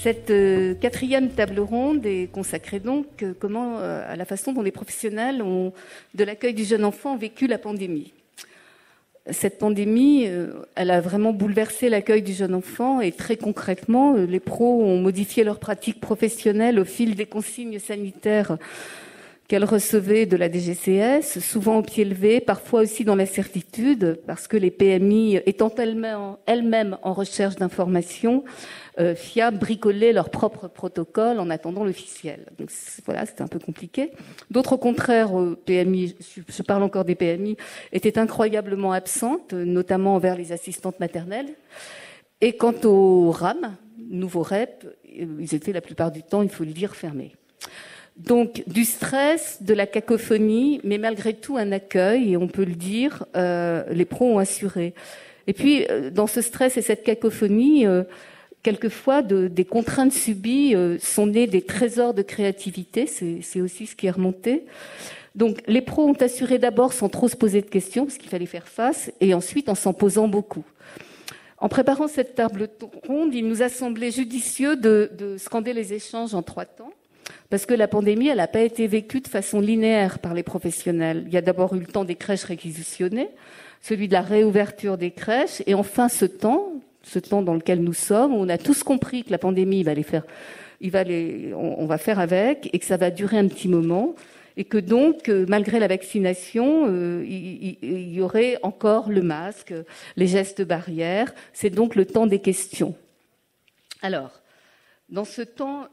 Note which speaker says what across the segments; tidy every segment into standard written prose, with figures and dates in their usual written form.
Speaker 1: Cette quatrième table ronde est consacrée donc à la façon dont les professionnels de l'accueil du jeune enfant ont vécu la pandémie. Cette pandémie, elle a vraiment bouleversé l'accueil du jeune enfant et très concrètement, les pros ont modifié leurs pratiques professionnelles au fil des consignes sanitaires qu'elles recevaient de la DGCS, souvent au pied levé, parfois aussi dans l'incertitude, parce que les PMI, étant elles-mêmes en recherche d'informations fiables, bricolaient leurs propres protocoles en attendant l'officiel. Donc voilà, c'était un peu compliqué. D'autres, au contraire, PMI, je parle encore des PMI, étaient incroyablement absentes, notamment envers les assistantes maternelles. Et quant aux RAM, nouveaux REP, ils étaient la plupart du temps, il faut le dire, fermés. Donc, du stress, de la cacophonie, mais malgré tout un accueil, et on peut le dire, les pros ont assuré. Et puis, dans ce stress et cette cacophonie, quelquefois, des contraintes subies sont nées des trésors de créativité, c'est aussi ce qui est remonté. Donc, les pros ont assuré d'abord sans trop se poser de questions, parce qu'il fallait faire face, et ensuite en s'en posant beaucoup. En préparant cette table ronde, il nous a semblé judicieux de scander les échanges en 3 temps. Parce que la pandémie, elle n'a pas été vécue de façon linéaire par les professionnels. Il y a d'abord eu le temps des crèches réquisitionnées, celui de la réouverture des crèches, et enfin ce temps dans lequel nous sommes, où on a tous compris que la pandémie, on va faire avec, et que ça va durer un petit moment, et que donc, malgré la vaccination, il y aurait encore le masque, les gestes barrières. C'est donc le temps des questions. Alors, dans ce temps,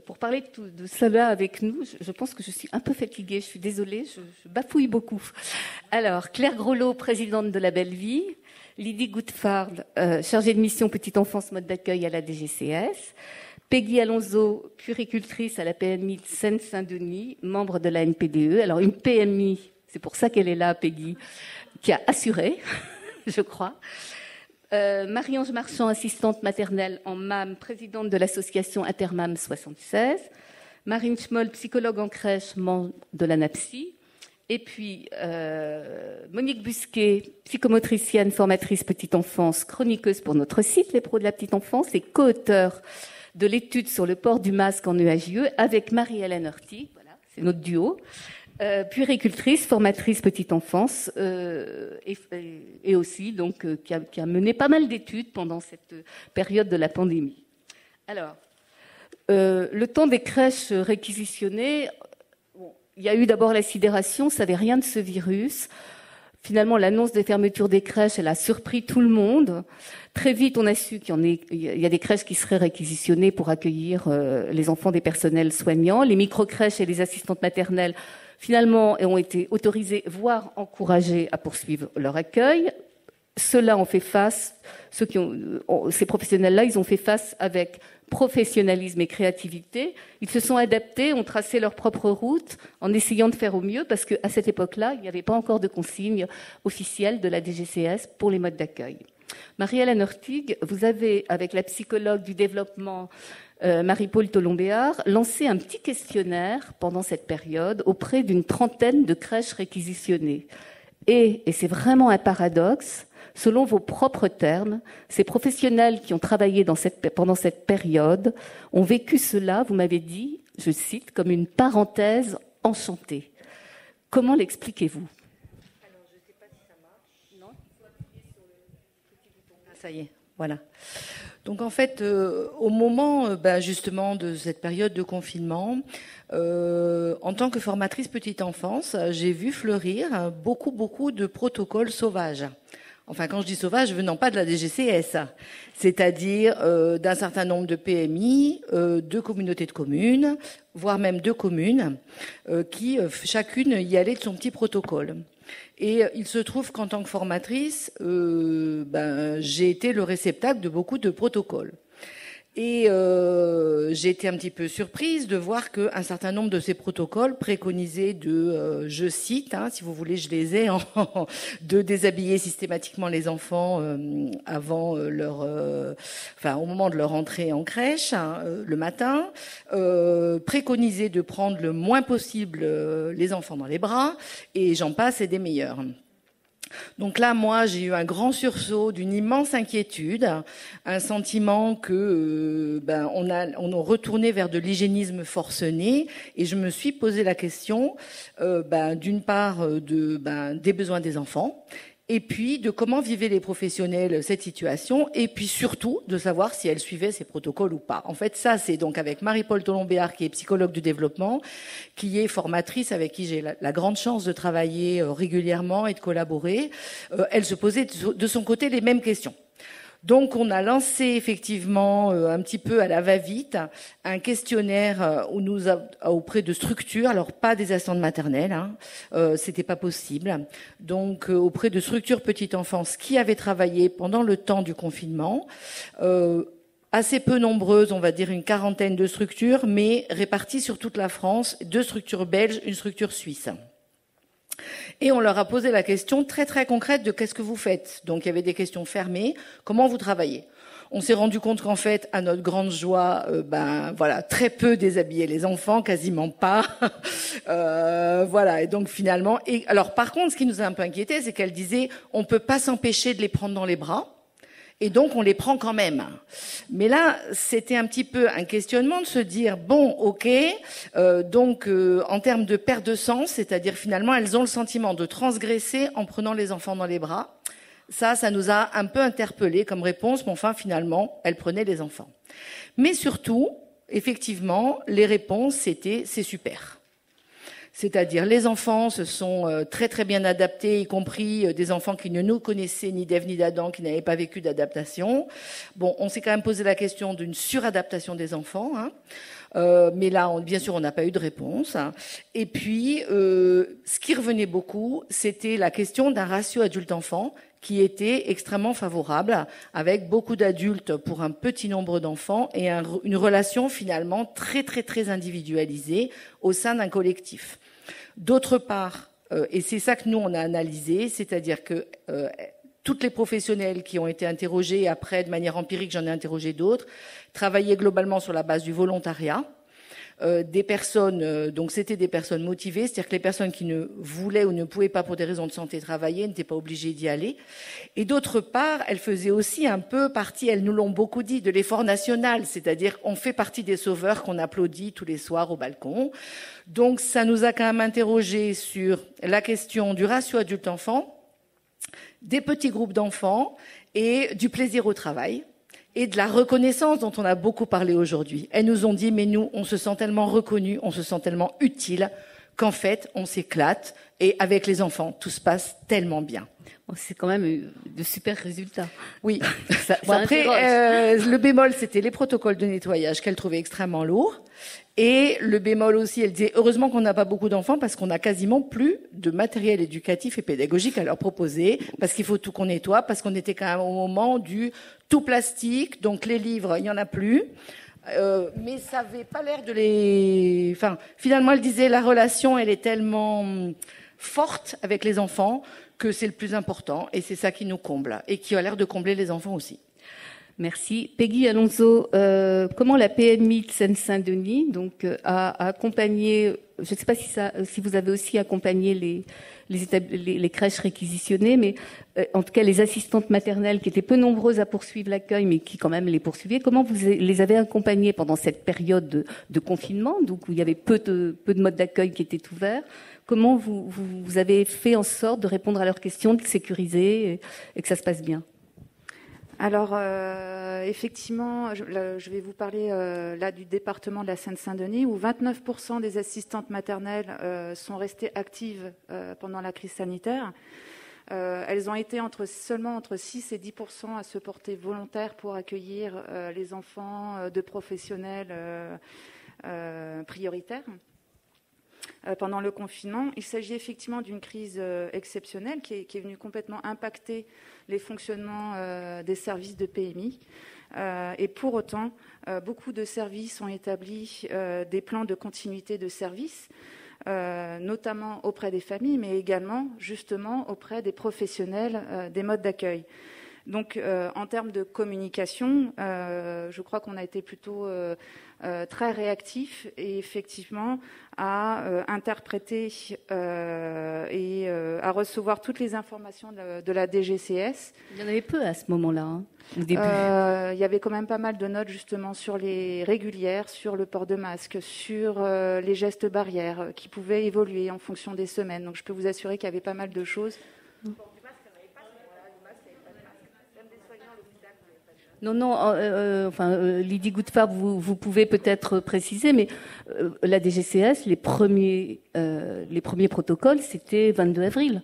Speaker 1: pour parler de cela avec nous, je pense que je suis un peu fatiguée, je suis désolée, je bafouille beaucoup. Alors, Claire Grelot, présidente de La Belle Vie, Lydie Goutfard, chargée de mission Petite Enfance Mode d'accueil à la DGCS, Peggy Alonso, puéricultrice à la PMI de Seine-Saint-Denis, membre de la NPDE. Alors, une PMI, c'est pour ça qu'elle est là, Peggy, qui a assuré, je crois. Marie-Ange Marchand, assistante maternelle en MAM, présidente de l'association Intermam 76. Marine Schmoll, psychologue en crèche, membre de la NAPSI. Et puis Monique Busquet, psychomotricienne, formatrice petite enfance, chroniqueuse pour notre site Les Pros de la Petite Enfance et co-auteure de l'étude sur le port du masque en EHJE avec Marie-Hélène Horty. Voilà, c'est notre duo. Puéricultrice, formatrice petite enfance et aussi donc qui a mené pas mal d'études pendant cette période de la pandémie. Alors, le temps des crèches réquisitionnées, il y a eu d'abord la sidération, on ne savait rien de ce virus. Finalement, l'annonce des fermetures des crèches, elle a surpris tout le monde. Très vite, on a su qu'il y a des crèches qui seraient réquisitionnées pour accueillir les enfants des personnels soignants. Les micro-crèches et les assistantes maternelles finalement, ont été autorisés, voire encouragés à poursuivre leur accueil. Ceux-là ont fait face, ces professionnels-là, ils ont fait face avec professionnalisme et créativité. Ils se sont adaptés, ont tracé leur propre route en essayant de faire au mieux, parce qu'à cette époque-là, il n'y avait pas encore de consignes officielles de la DGCS pour les modes d'accueil. Marie-Hélène Hortig, vous avez, avec la psychologue du développement Marie-Paul Tolombéard, lancé un petit questionnaire pendant cette période auprès d'une trentaine de crèches réquisitionnées. Et c'est vraiment un paradoxe, selon vos propres termes, ces professionnels qui ont travaillé pendant cette période ont vécu cela, vous m'avez dit, je cite, comme une parenthèse enchantée. Comment l'expliquez-vous ?
Speaker 2: Alors, je ne sais pas si ça marche. Non, il faut appuyer sur le petit bouton. Ah, ça y est, voilà. Donc en fait, au moment justement de cette période de confinement, en tant que formatrice petite enfance, j'ai vu fleurir beaucoup de protocoles sauvages. Enfin, quand je dis sauvages, venant pas de la DGCS, c'est-à-dire d'un certain nombre de PMI, de communautés de communes, voire même de communes, qui chacune y allait de son petit protocole. Et il se trouve qu'en tant que formatrice, j'ai été le réceptacle de beaucoup de protocoles. Et j'ai été un petit peu surprise de voir qu'un certain nombre de ces protocoles préconisaient je cite, si vous voulez, je les ai, de déshabiller systématiquement les enfants avant au moment de leur entrée en crèche, le matin, préconisaient de prendre le moins possible les enfants dans les bras, et j'en passe et des meilleurs. Donc là, moi, j'ai eu un grand sursaut d'une immense inquiétude, un sentiment que on a retourné vers de l'hygiénisme forcené, et je me suis posé la question, d'une part, des besoins des enfants, et puis de comment vivaient les professionnels cette situation, et puis surtout de savoir si elles suivaient ces protocoles ou pas. En fait, ça, c'est donc avec Marie-Paul Tolombéard, qui est psychologue du développement, qui est formatrice, avec qui j'ai la grande chance de travailler régulièrement et de collaborer. Elle se posait de son côté les mêmes questions. Donc, on a lancé effectivement un petit peu à la va-vite un questionnaire auprès de structures, alors pas des assistantes maternelles, c'était pas possible. Donc, auprès de structures petite enfance qui avaient travaillé pendant le temps du confinement, assez peu nombreuses, on va dire une quarantaine de structures, mais réparties sur toute la France, 2 structures belges, une structure suisse. Et on leur a posé la question très très concrète de qu'est-ce que vous faites. Donc il y avait des questions fermées, comment vous travaillez. On s'est rendu compte qu'en fait, à notre grande joie, très peu déshabillaient les enfants, quasiment pas. Et donc finalement, alors par contre, ce qui nous a un peu inquiété, c'est qu'elle disait, on peut pas s'empêcher de les prendre dans les bras. Et donc, on les prend quand même. Mais là, c'était un petit peu un questionnement de se dire, bon, ok, en termes de perte de sens, c'est-à-dire finalement, elles ont le sentiment de transgresser en prenant les enfants dans les bras. Ça nous a un peu interpellés comme réponse, mais enfin, finalement, elles prenaient les enfants. Mais surtout, effectivement, les réponses, c'était, c'est super. C'est-à-dire les enfants se sont très très bien adaptés, y compris des enfants qui ne nous connaissaient ni d'Ève ni d'Adam, qui n'avaient pas vécu d'adaptation. Bon, on s'est quand même posé la question d'une suradaptation des enfants, mais là, bien sûr, on n'a pas eu de réponse. Et puis, ce qui revenait beaucoup, c'était la question d'un ratio adulte-enfant qui était extrêmement favorable, avec beaucoup d'adultes pour un petit nombre d'enfants et une relation finalement très très très individualisée au sein d'un collectif. D'autre part, et c'est ça que nous on a analysé, c'est-à-dire que toutes les professionnels qui ont été interrogés, après de manière empirique j'en ai interrogé d'autres, travaillaient globalement sur la base du volontariat. Des personnes, donc c'était des personnes motivées, c'est-à-dire que les personnes qui ne voulaient ou ne pouvaient pas pour des raisons de santé travailler n'étaient pas obligées d'y aller. Et d'autre part, elles faisaient aussi un peu partie, elles nous l'ont beaucoup dit, de l'effort national, c'est-à-dire on fait partie des sauveurs qu'on applaudit tous les soirs au balcon. Donc ça nous a quand même interrogé sur la question du ratio adulte-enfant, des petits groupes d'enfants et du plaisir au travail. Et de la reconnaissance dont on a beaucoup parlé aujourd'hui. Elles nous ont dit, mais nous, on se sent tellement reconnus, on se sent tellement utiles, qu'en fait, on s'éclate. Et avec les enfants, tout se passe tellement bien.
Speaker 1: C'est quand même de super résultats.
Speaker 2: Oui. Après, le bémol, c'était les protocoles de nettoyage qu'elle trouvait extrêmement lourds. Et le bémol aussi, elle disait, heureusement qu'on n'a pas beaucoup d'enfants parce qu'on n'a quasiment plus de matériel éducatif et pédagogique à leur proposer, parce qu'il faut tout qu'on nettoie, parce qu'on était quand même au moment du tout plastique, donc les livres, il n'y en a plus. Mais ça avait pas l'air de les... Enfin, finalement, elle disait, la relation, elle est tellement forte avec les enfants que c'est le plus important, et c'est ça qui nous comble, et qui a l'air de combler les enfants aussi.
Speaker 1: Merci. Peggy Alonso, comment la PMI de Seine-Saint-Denis a accompagné, je ne sais pas si vous avez aussi accompagné les crèches réquisitionnées, mais en tout cas les assistantes maternelles qui étaient peu nombreuses à poursuivre l'accueil, mais qui quand même les poursuivaient, comment vous les avez accompagnées pendant cette période de confinement, donc où il y avait peu de modes d'accueil qui étaient ouverts? Comment vous avez fait en sorte de répondre à leurs questions, de sécuriser et que ça se passe bien?
Speaker 3: Alors, effectivement, je vais vous parler là du département de la Seine-Saint-Denis, où 29% des assistantes maternelles sont restées actives pendant la crise sanitaire. Elles ont été seulement entre 6 et 10% à se porter volontaires pour accueillir les enfants de professionnels prioritaires. Pendant le confinement, il s'agit effectivement d'une crise exceptionnelle qui est venue complètement impacter les fonctionnements des services de PMI. Et pour autant, beaucoup de services ont établi des plans de continuité de service, notamment auprès des familles, mais également justement auprès des professionnels des modes d'accueil. Donc, en termes de communication, je crois qu'on a été plutôt très réactif et effectivement à interpréter et à recevoir toutes les informations de la DGCS.
Speaker 1: Il y en avait peu à ce moment-là, hein, au début.
Speaker 3: Il y avait quand même pas mal de notes justement sur les régulières, sur le port de masque, sur les gestes barrières qui pouvaient évoluer en fonction des semaines. Donc je peux vous assurer qu'il y avait pas mal de choses.
Speaker 1: Non, Lydie Goudefard, vous pouvez peut-être préciser, mais la DGCS, les premiers protocoles, c'était 22 avril.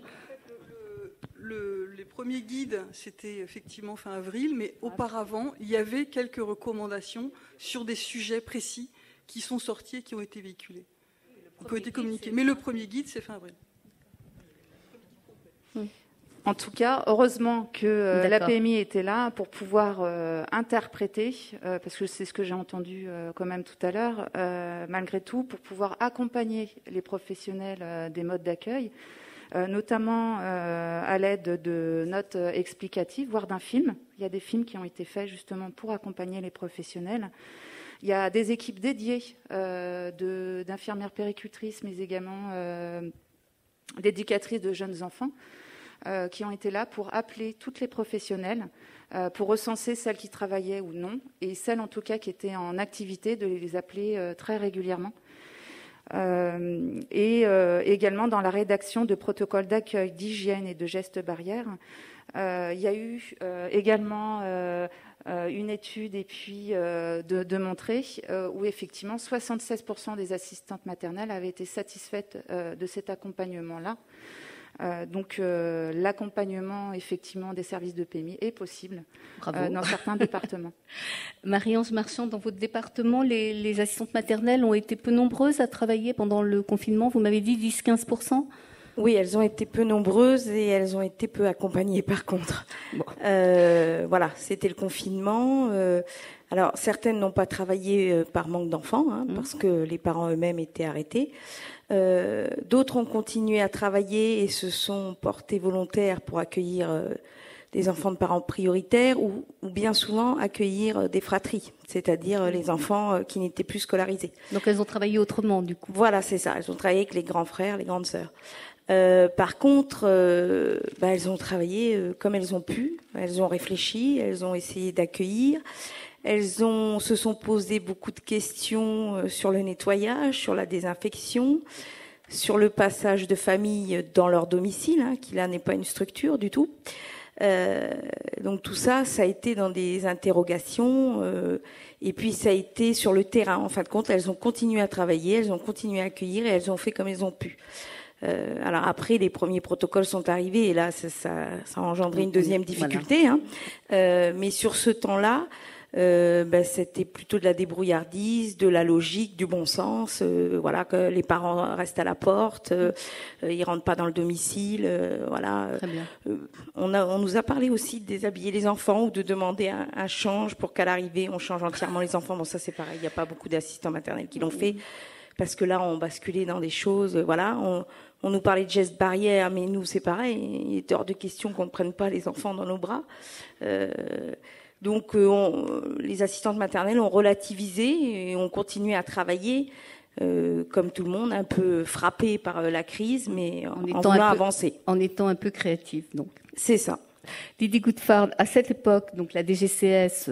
Speaker 4: Les premiers guides, c'était effectivement fin avril, mais auparavant, il y avait quelques recommandations sur des sujets précis qui sont sortis et qui ont été véhiculés, qui ont été communiqués. Mais le premier guide, c'est fin avril.
Speaker 3: En tout cas, heureusement que la PMI était là pour pouvoir interpréter, parce que c'est ce que j'ai entendu quand même tout à l'heure, malgré tout, pour pouvoir accompagner les professionnels des modes d'accueil, notamment à l'aide de notes explicatives, voire d'un film. Il y a des films qui ont été faits justement pour accompagner les professionnels. Il y a des équipes dédiées d'infirmières péricultrices, mais également d'éducatrices de jeunes enfants, qui ont été là pour appeler toutes les professionnelles, pour recenser celles qui travaillaient ou non, et celles en tout cas qui étaient en activité, de les appeler très régulièrement. Et également dans la rédaction de protocoles d'accueil, d'hygiène et de gestes barrières. Il y a eu également une étude et puis de montrer où effectivement 76% des assistantes maternelles avaient été satisfaites de cet accompagnement-là. Donc l'accompagnement effectivement des services de PMI est possible dans certains départements.
Speaker 1: Marie-Ange Marchand, dans votre département, les assistantes maternelles ont été peu nombreuses à travailler pendant le confinement. Vous m'avez dit 10-15%?
Speaker 5: Oui, elles ont été peu nombreuses et elles ont été peu accompagnées par contre. Bon. Voilà, c'était le confinement. Alors certaines n'ont pas travaillé par manque d'enfants, parce que les parents eux-mêmes étaient arrêtés. D'autres ont continué à travailler et se sont portés volontaires pour accueillir des enfants de parents prioritaires ou bien souvent accueillir des fratries, c'est-à-dire les enfants qui n'étaient plus scolarisés.
Speaker 1: Donc elles ont travaillé autrement du coup.
Speaker 5: Voilà, c'est ça. Elles ont travaillé avec les grands frères, les grandes sœurs. Par contre, elles ont travaillé comme elles ont pu. Elles ont réfléchi, elles ont essayé d'accueillir. Elles se sont posées beaucoup de questions sur le nettoyage, sur la désinfection, sur le passage de famille dans leur domicile, qui là n'est pas une structure du tout. Donc tout ça, ça a été dans des interrogations, et puis ça a été sur le terrain. En fin de compte, elles ont continué à travailler, elles ont continué à accueillir et elles ont fait comme elles ont pu. Alors après, les premiers protocoles sont arrivés et là, ça a engendré une deuxième difficulté. Voilà. Mais sur ce temps-là, c'était plutôt de la débrouillardise, de la logique, du bon sens. Voilà, que les parents restent à la porte, ils rentrent pas dans le domicile. Voilà.
Speaker 1: Très bien.
Speaker 5: On nous a parlé aussi de déshabiller les enfants ou de demander un change pour qu'à l'arrivée on change entièrement les enfants. Bon, ça c'est pareil. Il n'y a pas beaucoup d'assistants maternels qui l'ont fait parce que là on basculait dans des choses. Voilà. On nous parlait de gestes barrières, mais nous c'est pareil. Il était hors de question qu'on ne prenne pas les enfants dans nos bras. Donc, les assistantes maternelles ont relativisé et ont continué à travailler, comme tout le monde, un peu frappées par la crise, mais en voulant avancer.
Speaker 1: En étant un peu créative, donc.
Speaker 5: C'est ça.
Speaker 1: Lydie Goudefard, à cette époque, donc la DGCS,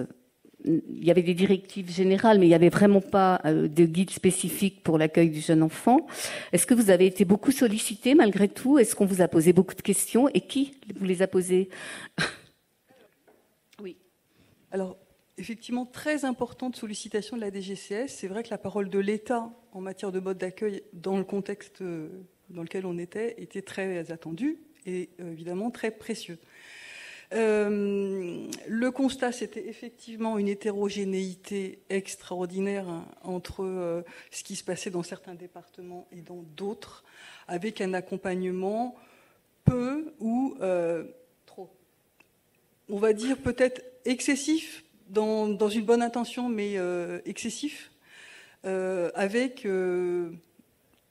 Speaker 1: il y avait des directives générales, mais il n'y avait vraiment pas de guide spécifique pour l'accueil du jeune enfant. Est-ce que vous avez été beaucoup sollicité malgré tout? Est-ce qu'on vous a posé beaucoup de questions? Et qui vous les a posées?
Speaker 4: Alors, effectivement, très importante sollicitation de la DGCS. C'est vrai que la parole de l'État en matière de mode d'accueil, dans le contexte dans lequel on était très attendue et évidemment très précieux. Le constat, c'était effectivement une hétérogénéité extraordinaire entre ce qui se passait dans certains départements et dans d'autres, avec un accompagnement peu ou trop. On va dire peut-être excessif, dans une bonne intention, mais excessif, avec,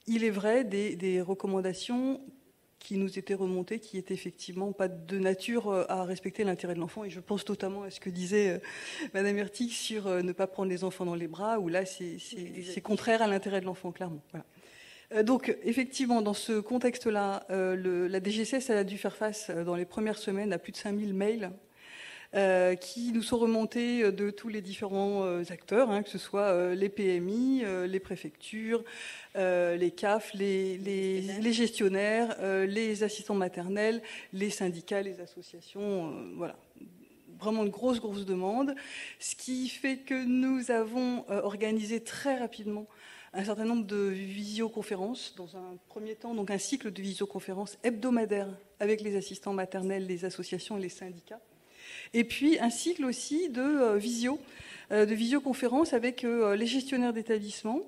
Speaker 4: il est vrai, des recommandations qui nous étaient remontées, qui étaient effectivement pas de nature à respecter l'intérêt de l'enfant. Et je pense notamment à ce que disait Madame Ertig sur ne pas prendre les enfants dans les bras, où là, c'est contraire à l'intérêt de l'enfant, clairement. Voilà. Donc, effectivement, dans ce contexte-là, la DGCS a dû faire face, dans les premières semaines, à plus de 5000 mails qui nous sont remontés de tous les différents acteurs, que ce soit les PMI, les préfectures, les CAF, les gestionnaires, les assistants maternels, les syndicats, les associations, voilà. Vraiment une grosse demande, ce qui fait que nous avons organisé très rapidement un certain nombre de visioconférences, dans un premier temps, donc un cycle de visioconférences hebdomadaires avec les assistants maternels, les associations et les syndicats. Et puis un cycle aussi de visioconférences avec les gestionnaires d'établissements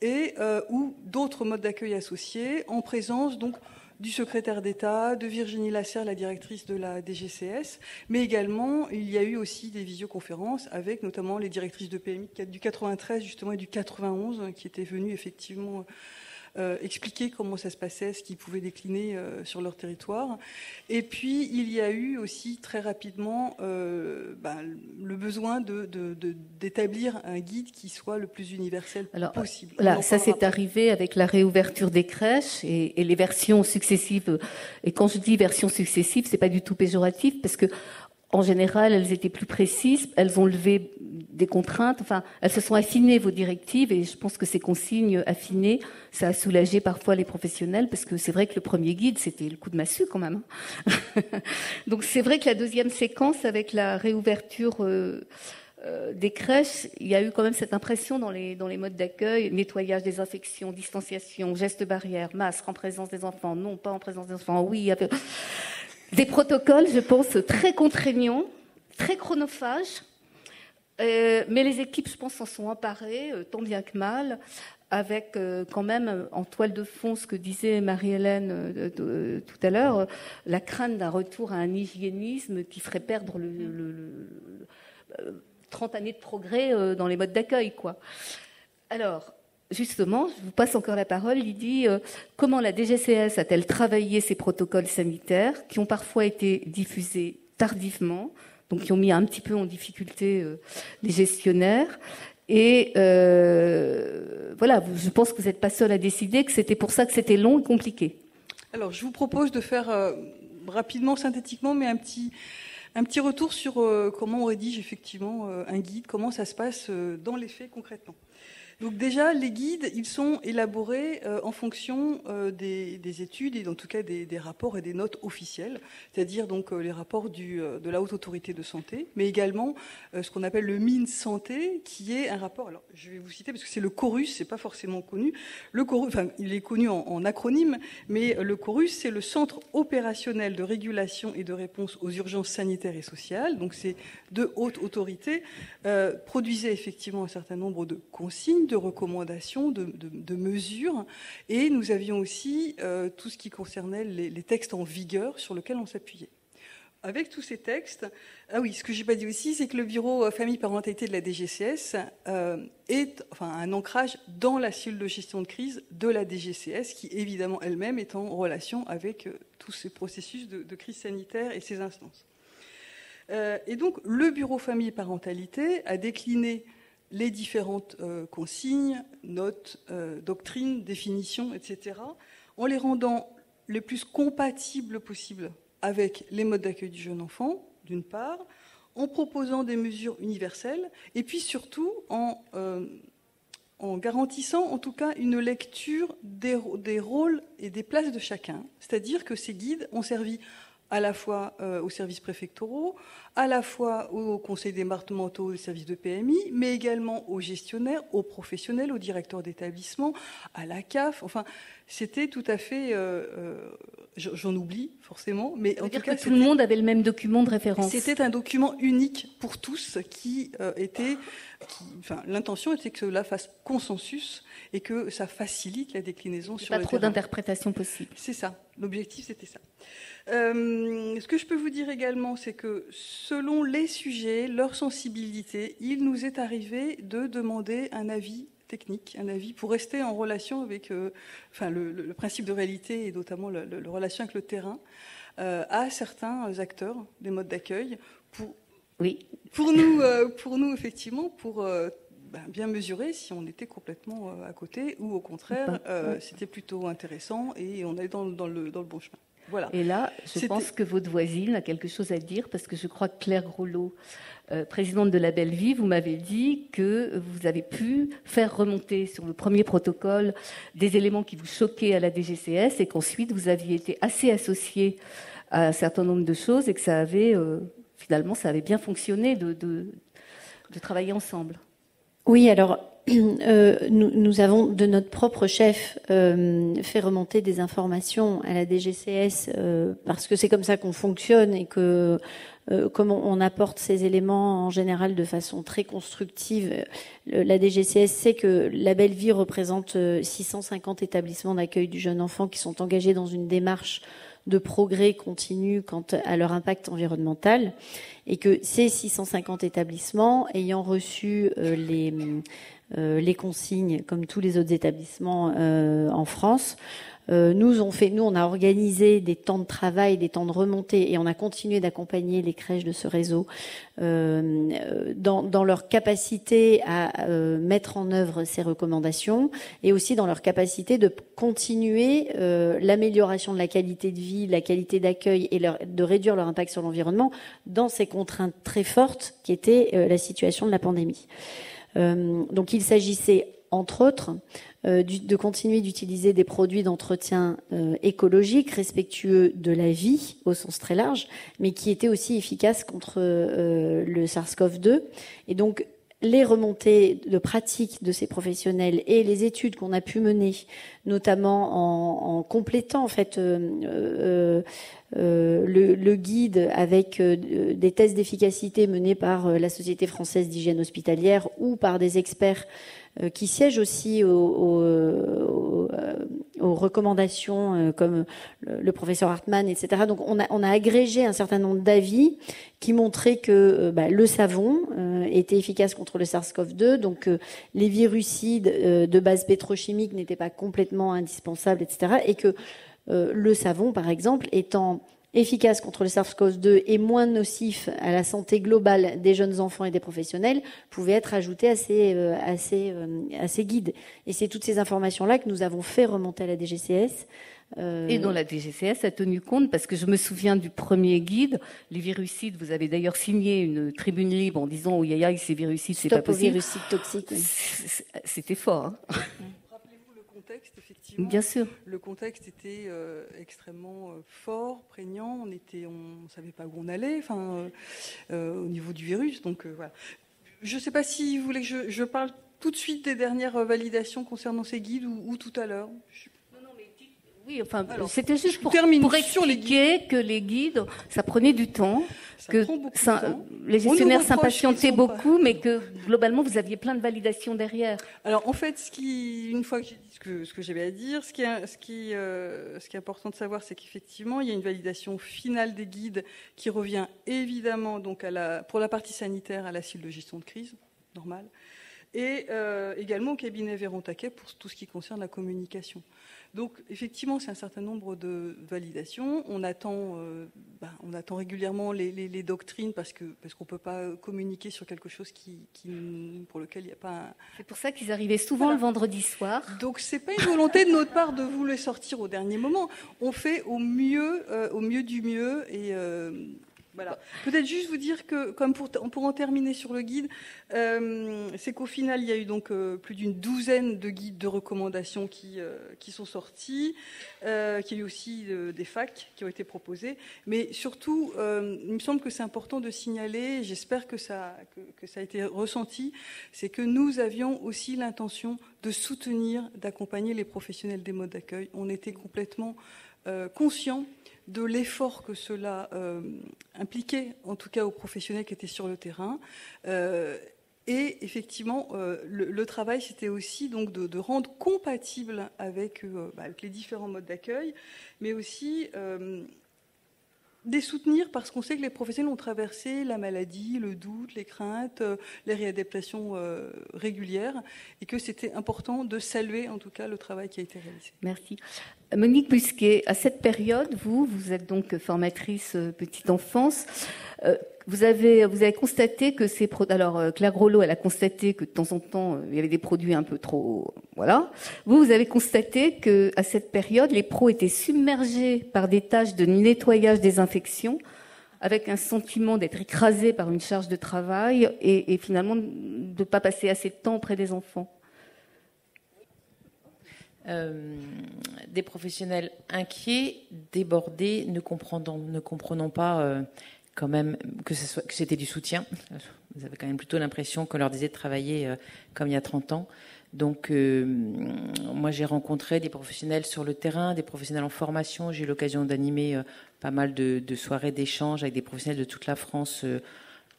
Speaker 4: et ou d'autres modes d'accueil associés, en présence donc du secrétaire d'État, de Virginie Lasserre, la directrice de la DGCS, mais également il y a eu aussi des visioconférences avec notamment les directrices de PMI du 93 justement et du 91 qui étaient venues effectivement expliquer comment ça se passait, ce qu'ils pouvaient décliner sur leur territoire. Et puis, il y a eu aussi très rapidement le besoin d'établir un guide qui soit le plus universel possible.
Speaker 1: Là, ça s'est arrivé avec la réouverture des crèches et les versions successives. Et quand je dis versions successives, c'est pas du tout péjoratif, parce que en général, elles étaient plus précises, elles ont levé des contraintes, enfin, elles se sont affinées, vos directives, et je pense que ces consignes affinées, ça a soulagé parfois les professionnels, parce que c'est vrai que le premier guide, c'était le coup de massue quand même. Donc c'est vrai que la deuxième séquence, avec la réouverture des crèches, il y a eu quand même cette impression dans les modes d'accueil, nettoyage, désinfection, distanciation, gestes barrières, masques en présence des enfants, non, pas en présence des enfants, oui, il y avait des protocoles, je pense, très contraignants, très chronophages, mais les équipes, je pense, s'en sont emparées, tant bien que mal, avec quand même en toile de fond ce que disait Marie-Hélène tout à l'heure, la crainte d'un retour à un hygiénisme qui ferait perdre 30 années de progrès dans les modes d'accueil, quoi. Alors, justement, je vous passe encore la parole, Lydie. Comment la DGCS a-t-elle travaillé ces protocoles sanitaires qui ont parfois été diffusés tardivement, donc qui ont mis un petit peu en difficulté les gestionnaires? Et voilà, je pense que vous n'êtes pas seul à décider que c'était pour ça que c'était long et compliqué.
Speaker 4: Alors, je vous propose de faire rapidement, synthétiquement, mais un petit retour sur comment on rédige effectivement un guide, comment ça se passe dans les faits concrètement. Donc déjà, les guides, ils sont élaborés en fonction des études et en tout cas des rapports et des notes officielles, c'est-à-dire donc les rapports de la Haute Autorité de Santé, mais également ce qu'on appelle le MinSanté, qui est un rapport. Alors, je vais vous citer parce que c'est le CORUS, c'est pas forcément connu. Le CORUS, enfin, il est connu en acronyme, mais le CORUS, c'est le Centre opérationnel de régulation et de réponse aux urgences sanitaires et sociales. Donc, c'est deux hautes autorités produisaient effectivement un certain nombre de consignes, de recommandations, de mesures, et nous avions aussi tout ce qui concernait les textes en vigueur sur lesquels on s'appuyait. Avec tous ces textes, ce que j'ai pas dit aussi, c'est que le bureau famille-parentalité de la DGCS est un ancrage dans la cellule de gestion de crise de la DGCS, qui évidemment elle-même est en relation avec tous ces processus de crise sanitaire et ces instances. Et donc, le bureau famille-parentalité a décliné les différentes consignes, notes, doctrines, définitions, etc., en les rendant les plus compatibles possibles avec les modes d'accueil du jeune enfant, d'une part, en proposant des mesures universelles, et puis surtout en garantissant en tout cas une lecture des rôles et des places de chacun. C'est-à-dire que ces guides ont servi à la fois aux services préfectoraux, à la fois aux conseils départementaux, aux services de PMI, mais également aux gestionnaires, aux professionnels, aux directeurs d'établissement, à la CAF. Enfin, c'était tout à fait... j'en oublie forcément, mais en tout cas...
Speaker 1: tout le monde avait le même document de référence.
Speaker 4: C'était un document unique pour tous l'intention était que cela fasse consensus et que ça facilite la déclinaison sur le terrain.
Speaker 1: Pas trop d'interprétations possibles.
Speaker 4: C'est ça. L'objectif, c'était ça. Ce que je peux vous dire également, c'est que selon les sujets, leur sensibilité, il nous est arrivé de demander un avis technique, un avis pour rester en relation avec le principe de réalité et notamment la relation avec le terrain à certains acteurs des modes d'accueil pour nous effectivement pour bien mesurer si on était complètement à côté ou au contraire c'était plutôt intéressant et on est dans le bon chemin. Voilà.
Speaker 1: Et là, je pense que votre voisine a quelque chose à dire parce que je crois que Claire Grolot, présidente de la Belle Vie, vous m'avez dit que vous avez pu faire remonter sur le premier protocole des éléments qui vous choquaient à la DGCS et qu'ensuite vous aviez été assez associé à un certain nombre de choses et que ça avait finalement ça avait bien fonctionné de travailler ensemble.
Speaker 6: Oui, alors nous avons de notre propre chef fait remonter des informations à la DGCS parce que c'est comme ça qu'on fonctionne et que comme on apporte ces éléments en général de façon très constructive, la DGCS sait que la Belle Vie représente 650 établissements d'accueil du jeune enfant qui sont engagés dans une démarche de progrès continu quant à leur impact environnemental et que ces 650 établissements ayant reçu les consignes comme tous les autres établissements en France, nous on a organisé des temps de travail, des temps de remontée et on a continué d'accompagner les crèches de ce réseau dans leur capacité à mettre en œuvre ces recommandations et aussi dans leur capacité de continuer l'amélioration de la qualité de vie, la qualité d'accueil et de réduire leur impact sur l'environnement dans ces contraintes très fortes qui étaient la situation de la pandémie. Donc il s'agissait entre autres de continuer d'utiliser des produits d'entretien écologiques, respectueux de la vie au sens très large, mais qui étaient aussi efficaces contre le SARS-CoV-2. Et donc les remontées de pratique de ces professionnels et les études qu'on a pu mener, notamment en complétant en fait le guide avec des tests d'efficacité menés par la Société française d'hygiène hospitalière ou par des experts qui siègent aussi aux recommandations comme le professeur Hartmann, etc. Donc on a agrégé un certain nombre d'avis qui montraient que le savon était efficace contre le SARS-CoV-2, donc les virucides de base pétrochimique n'étaient pas complètement indispensables, etc. Et que le savon, par exemple, étant efficace contre le SARS-CoV-2 et moins nocif à la santé globale des jeunes enfants et des professionnels, pouvait être ajouté à ces guides. Et c'est toutes ces informations-là que nous avons fait remonter à la DGCS.
Speaker 1: Et dont la DGCS a tenu compte, parce que je me souviens du premier guide, les virucides, vous avez d'ailleurs signé une tribune libre en disant « Oh, aïe, ces virucides, c'est pas possible ».
Speaker 6: Stop aux virucides toxiques. Oui.
Speaker 1: C'était fort. Hein.
Speaker 4: Rappelez-vous le contexte, effectivement.
Speaker 1: Bien sûr.
Speaker 4: Le contexte était extrêmement fort, prégnant. On ne savait pas où on allait, au niveau du virus. Donc voilà. Je ne sais pas si vous voulez que je parle tout de suite des dernières validations concernant ces guides ou tout à l'heure.
Speaker 1: Oui, c'était juste pour expliquer que les guides, ça prenait du temps, les gestionnaires s'impatientaient beaucoup, mais que globalement, vous aviez plein de validations derrière.
Speaker 4: Alors, en fait, une fois que j'ai dit ce que j'avais à dire, ce qui est important de savoir, c'est qu'effectivement, il y a une validation finale des guides qui revient évidemment donc pour la partie sanitaire à la cellule de gestion de crise, normale, et également au cabinet Véron-Taquet pour tout ce qui concerne la communication. Donc, effectivement, c'est un certain nombre de validations. On attend régulièrement les doctrines parce qu'on ne peut pas communiquer sur quelque chose pour lequel il n'y a pas
Speaker 1: C'est pour ça qu'ils arrivaient souvent le vendredi soir.
Speaker 4: Donc, ce n'est pas une volonté de notre part de vous les sortir au dernier moment. On fait au mieux du mieux et... Voilà. Peut-être juste vous dire que, comme pour en terminer sur le guide, c'est qu'au final, il y a eu donc plus d'une douzaine de guides de recommandations qui sont sortis, qu'il y a eu aussi des FAQ qui ont été proposés. Mais surtout, il me semble que c'est important de signaler, j'espère que ça a été ressenti, c'est que nous avions aussi l'intention de soutenir, d'accompagner les professionnels des modes d'accueil. On était complètement conscients de l'effort que cela impliquait, en tout cas aux professionnels qui étaient sur le terrain. Et effectivement, le travail, c'était aussi donc de rendre compatible avec les différents modes d'accueil, mais aussi les soutenir parce qu'on sait que les professionnels ont traversé la maladie, le doute, les craintes, les réadaptations régulières et que c'était important de saluer en tout cas le travail qui a été réalisé.
Speaker 1: Merci. Monique Busquet, à cette période, vous êtes donc formatrice petite enfance. Vous avez constaté que ces produits. Alors Claire Grolot, elle a constaté que de temps en temps il y avait des produits un peu trop. Voilà. Vous avez constaté que à cette période, les pros étaient submergés par des tâches de nettoyage, désinfection, avec un sentiment d'être écrasés par une charge de travail et finalement de ne pas passer assez de temps auprès des enfants.
Speaker 7: Des professionnels inquiets, débordés, ne comprenant pas quand même que c'était du soutien. Vous avez quand même plutôt l'impression qu'on leur disait de travailler comme il y a 30 ans. Donc moi j'ai rencontré des professionnels sur le terrain, des professionnels en formation. J'ai eu l'occasion d'animer pas mal de soirées d'échange avec des professionnels de toute la France,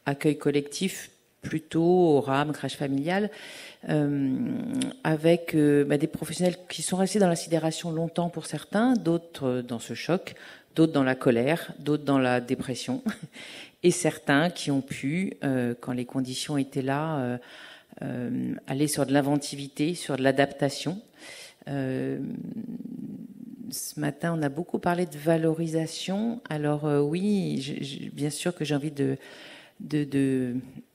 Speaker 7: accueil collectif, plutôt au RAM, crèche familiale, avec des professionnels qui sont restés dans la sidération longtemps pour certains, d'autres dans ce choc, d'autres dans la colère, d'autres dans la dépression, et certains qui ont pu, quand les conditions étaient là, aller sur de l'inventivité, sur de l'adaptation. Ce matin, on a beaucoup parlé de valorisation. Alors oui, bien sûr que j'ai envie de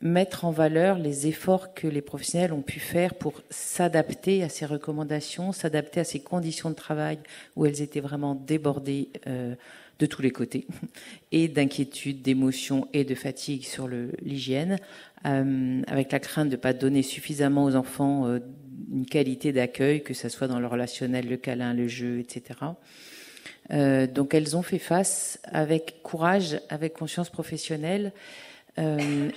Speaker 7: mettre en valeur les efforts que les professionnels ont pu faire pour s'adapter à ces recommandations, s'adapter à ces conditions de travail où elles étaient vraiment débordées de tous les côtés, et d'inquiétude, d'émotion et de fatigue sur l'hygiène, avec la crainte de ne pas donner suffisamment aux enfants une qualité d'accueil, que ce soit dans le relationnel, le câlin, le jeu, etc. Donc elles ont fait face avec courage, avec conscience professionnelle,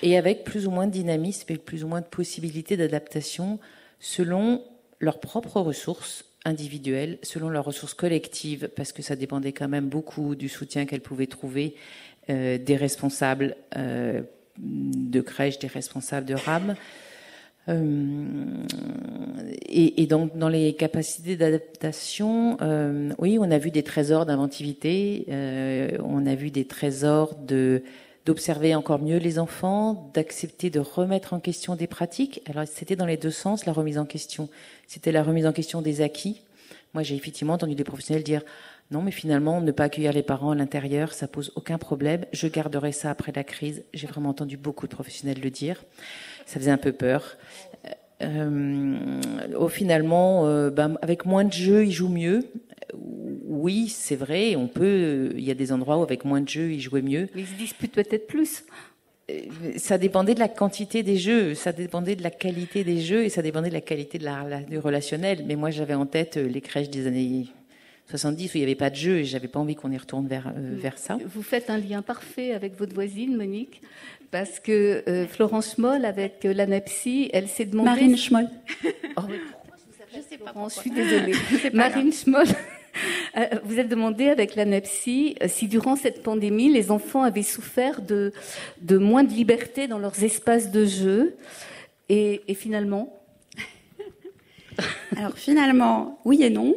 Speaker 7: et avec plus ou moins de dynamisme et plus ou moins de possibilités d'adaptation selon leurs propres ressources individuelles, selon leurs ressources collectives, parce que ça dépendait quand même beaucoup du soutien qu'elles pouvaient trouver des responsables de crèche, des responsables de RAM. Et donc dans les capacités d'adaptation, oui, on a vu des trésors d'inventivité, on a vu des trésors d'observer encore mieux les enfants, d'accepter de remettre en question des pratiques. Alors c'était dans les deux sens, la remise en question. C'était la remise en question des acquis. Moi j'ai effectivement entendu des professionnels dire non mais finalement ne pas accueillir les parents à l'intérieur, ça pose aucun problème, je garderai ça après la crise. J'ai vraiment entendu beaucoup de professionnels le dire. Ça faisait un peu peur. Finalement, avec moins de jeux, ils jouent mieux. Oui, c'est vrai, il y a des endroits où avec moins de jeux, ils jouaient mieux.
Speaker 1: Mais ils se disputent peut-être plus.
Speaker 7: Ça dépendait de la quantité des jeux, ça dépendait de la qualité des jeux et ça dépendait de la qualité du relationnel. Mais moi, j'avais en tête les crèches des années 70 où il n'y avait pas de jeux et j'avais pas envie qu'on y retourne vers ça.
Speaker 1: Vous faites un lien parfait avec votre voisine, Monique, parce que Florence Schmoll, avec l'ANAPSI, elle s'est demandé...
Speaker 8: Marine Schmoll.
Speaker 1: Oh, mais pourquoi je sais pas pourquoi. Je suis désolée. Marine Schmoll, vous êtes demandé avec l'ANAPSI si durant cette pandémie, les enfants avaient souffert de moins de liberté dans leurs espaces de jeu. Et finalement...
Speaker 8: Alors finalement, oui et non.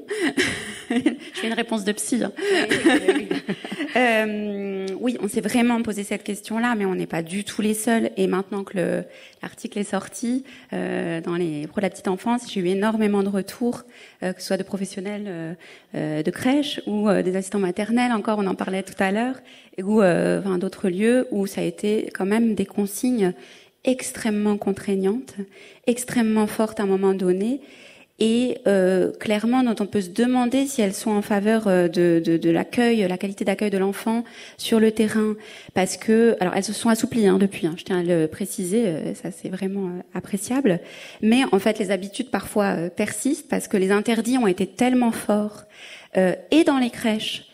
Speaker 8: Je fais une réponse de psy. Hein. Oui, on s'est vraiment posé cette question-là, mais on n'est pas du tout les seuls. Et maintenant que l'article est sorti, dans les Pro de la petite enfance, j'ai eu énormément de retours, que ce soit de professionnels de crèche ou des assistants maternels, encore on en parlait tout à l'heure, ou d'autres lieux où ça a été quand même des consignes extrêmement contraignantes, extrêmement fortes à un moment donné, et clairement dont on peut se demander si elles sont en faveur de l'accueil, la qualité d'accueil de l'enfant sur le terrain, parce que alors elles se sont assouplies depuis, je tiens à le préciser, ça c'est vraiment appréciable, mais en fait les habitudes parfois persistent parce que les interdits ont été tellement forts et dans les crèches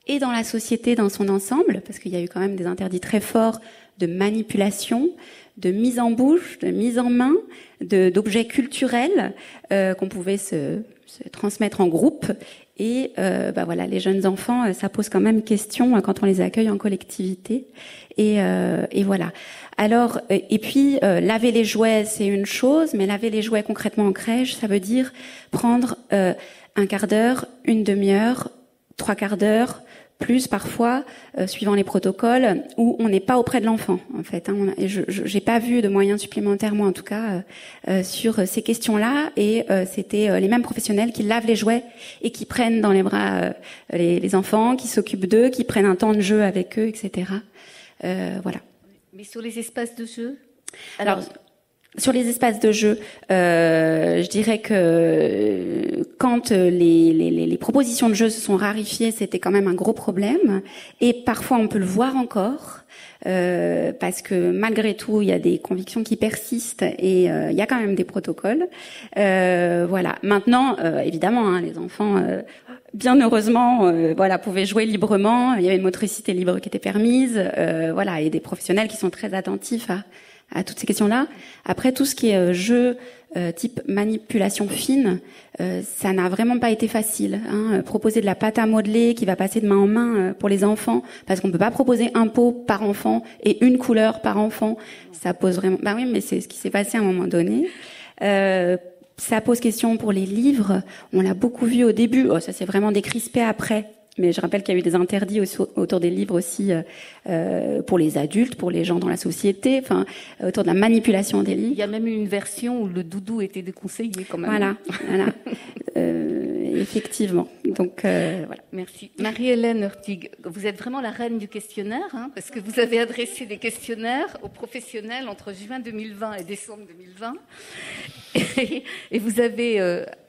Speaker 8: et dans la société dans son ensemble, parce qu'il y a eu quand même des interdits très forts de manipulation, de mise en bouche, de mise en main, d'objets culturels qu'on pouvait se transmettre en groupe. Et voilà, les jeunes enfants, ça pose quand même question quand on les accueille en collectivité. Et voilà. Alors, et puis laver les jouets, c'est une chose, mais laver les jouets concrètement en crèche, ça veut dire prendre un quart d'heure, une demi-heure, 3/4 d'heure plus parfois, suivant les protocoles, où on n'est pas auprès de l'enfant, en fait. Et j'ai pas vu de moyens supplémentaires, moi en tout cas, sur ces questions-là. Et c'était les mêmes professionnels qui lavent les jouets et qui prennent dans les bras les enfants, qui s'occupent d'eux, qui prennent un temps de jeu avec eux, etc. Voilà.
Speaker 1: Mais sur les espaces de jeu,
Speaker 8: alors sur les espaces de jeu, je dirais que quand les propositions de jeu se sont raréfiées, c'était quand même un gros problème. Et parfois, on peut le voir encore, parce que malgré tout, il y a des convictions qui persistent et il y a quand même des protocoles. Voilà. Maintenant, évidemment, les enfants, bien heureusement, pouvaient jouer librement. Il y avait une motricité libre qui était permise, et des professionnels qui sont très attentifs à toutes ces questions-là. Après, tout ce qui est jeu type manipulation fine, ça n'a vraiment pas été facile. Proposer de la pâte à modeler qui va passer de main en main pour les enfants, parce qu'on peut pas proposer un pot par enfant et une couleur par enfant, ça pose vraiment... Bah oui, mais c'est ce qui s'est passé à un moment donné. Ça pose question pour les livres. On l'a beaucoup vu au début. Ça s'est vraiment décrispé après. Mais je rappelle qu'il y a eu des interdits autour des livres aussi pour les adultes, pour les gens dans la société, autour de la manipulation des livres.
Speaker 1: Il y a même eu une version où le doudou était déconseillé quand même.
Speaker 8: Voilà. Effectivement. Donc voilà.
Speaker 1: Merci. Marie-Hélène Urtig, vous êtes vraiment la reine du questionnaire, parce que vous avez adressé des questionnaires aux professionnels entre juin 2020 et décembre 2020. Et vous avez,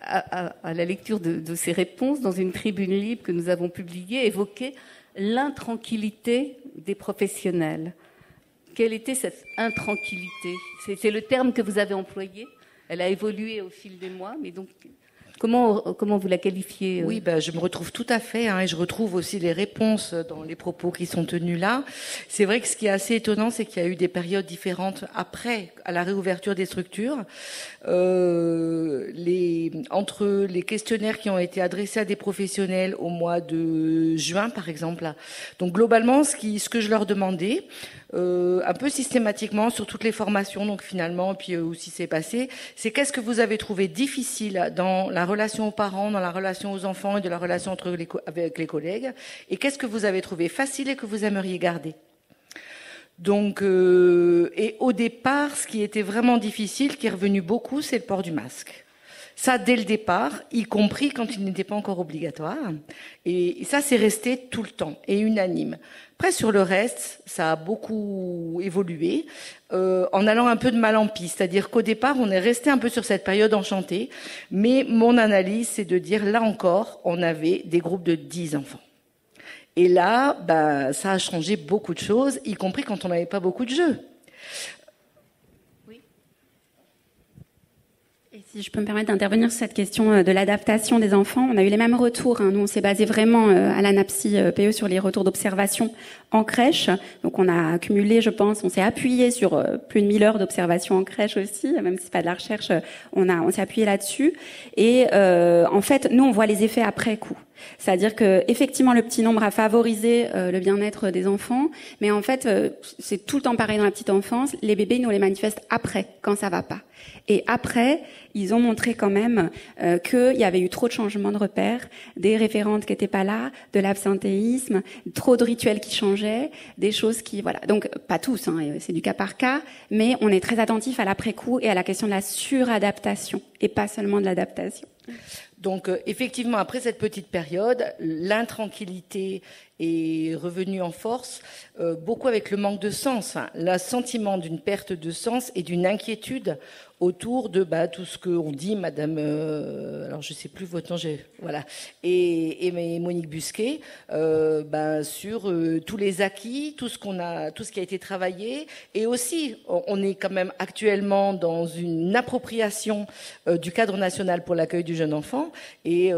Speaker 1: à la lecture de ces réponses, dans une tribune libre que nous avons publiée, évoqué l'intranquillité des professionnels. Quelle était cette intranquillité ? C'est le terme que vous avez employé. Elle a évolué au fil des mois, mais donc... Comment vous la qualifiez
Speaker 2: Oui, je me retrouve tout à fait, et je retrouve aussi les réponses dans les propos qui sont tenus là. C'est vrai que ce qui est assez étonnant, c'est qu'il y a eu des périodes différentes après, à la réouverture des structures, entre les questionnaires qui ont été adressés à des professionnels au mois de juin, par exemple. Donc globalement, ce que je leur demandais, un peu systématiquement sur toutes les formations, donc finalement, puis où s'est passé, c'est qu'est-ce que vous avez trouvé difficile dans la relation aux parents, dans la relation aux enfants et de la relation avec les collègues, et qu'est-ce que vous avez trouvé facile et que vous aimeriez garder. Donc, et au départ, ce qui était vraiment difficile, qui est revenu beaucoup, c'est le port du masque. Ça, dès le départ, y compris quand il n'était pas encore obligatoire. Et ça, c'est resté tout le temps et unanime. Après, sur le reste, ça a beaucoup évolué, en allant un peu de mal en pis. C'est-à-dire qu'au départ, on est resté un peu sur cette période enchantée. Mais mon analyse, c'est de dire, là encore, on avait des groupes de 10 enfants. Et là, ça a changé beaucoup de choses, y compris quand on n'avait pas beaucoup de jeux.
Speaker 8: Si je peux me permettre d'intervenir sur cette question de l'adaptation des enfants, on a eu les mêmes retours. Nous, on s'est basé vraiment à l'ANAPSI PE sur les retours d'observation en crèche. Donc, on a accumulé, je pense, on s'est appuyé sur plus de 1000 heures d'observation en crèche aussi, même si c'est pas de la recherche, on s'est appuyé là-dessus. Et en fait, nous, on voit les effets après coup. C'est-à-dire que effectivement le petit nombre a favorisé le bien-être des enfants, mais en fait c'est tout le temps pareil dans la petite enfance. Les bébés nous les manifestent après, quand ça va pas. Et après, ils ont montré quand même qu'il y avait eu trop de changements de repères, des référentes qui étaient pas là, de l'absentéisme, trop de rituels qui changeaient, des choses qui Donc pas tous, c'est du cas par cas, mais on est très attentif à l'après-coup et à la question de la suradaptation et pas seulement de l'adaptation.
Speaker 2: Donc effectivement, après cette petite période, l'intranquillité est revenue en force, beaucoup avec le manque de sens, le sentiment d'une perte de sens et d'une inquiétude autour de tout ce qu'on dit, Madame, alors je sais plus votre nom, voilà, et Monique Busquet, sur tous les acquis, tout ce qui a été travaillé, et aussi on est quand même actuellement dans une appropriation du cadre national pour l'accueil du jeune enfant, et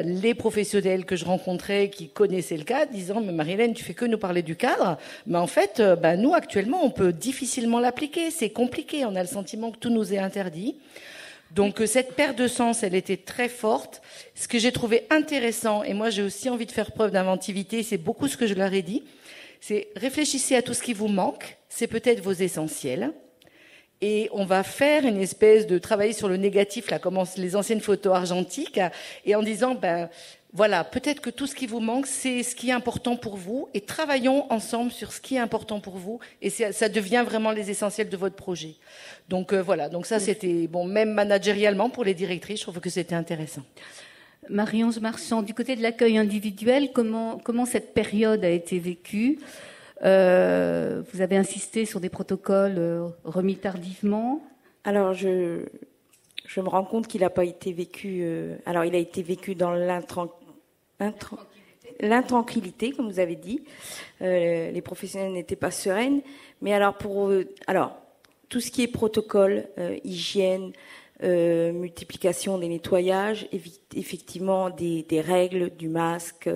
Speaker 2: les professionnels que je rencontrais qui connaissaient le cadre disant mais Marie-Hélène, tu fais que nous parler du cadre, mais en fait nous actuellement on peut difficilement l'appliquer, c'est compliqué, on a le sentiment que tout nous est interdit. Donc cette perte de sens, elle était très forte. Ce que j'ai trouvé intéressant, et moi j'ai aussi envie de faire preuve d'inventivité, c'est beaucoup ce que je leur ai dit, c'est réfléchissez à tout ce qui vous manque, c'est peut-être vos essentiels, et on va faire une espèce de travailler sur le négatif, là, comme les anciennes photos argentiques, et en disant Voilà, peut-être que tout ce qui vous manque, c'est ce qui est important pour vous, et travaillons ensemble sur ce qui est important pour vous, et ça devient vraiment les essentiels de votre projet. Donc voilà, donc ça c'était, bon, même managérialement pour les directrices, je trouve que c'était intéressant.
Speaker 1: Marie-Ange Marchand, du côté de l'accueil individuel, comment cette période a été vécue? Vous avez insisté sur des protocoles remis tardivement.
Speaker 5: Alors, je me rends compte qu'il n'a pas été vécu... alors, il a été vécu dans l'intranquillité, comme vous avez dit. Les professionnels n'étaient pas sereines. Mais alors, tout ce qui est protocole, hygiène, multiplication des nettoyages, effectivement des règles, du masque,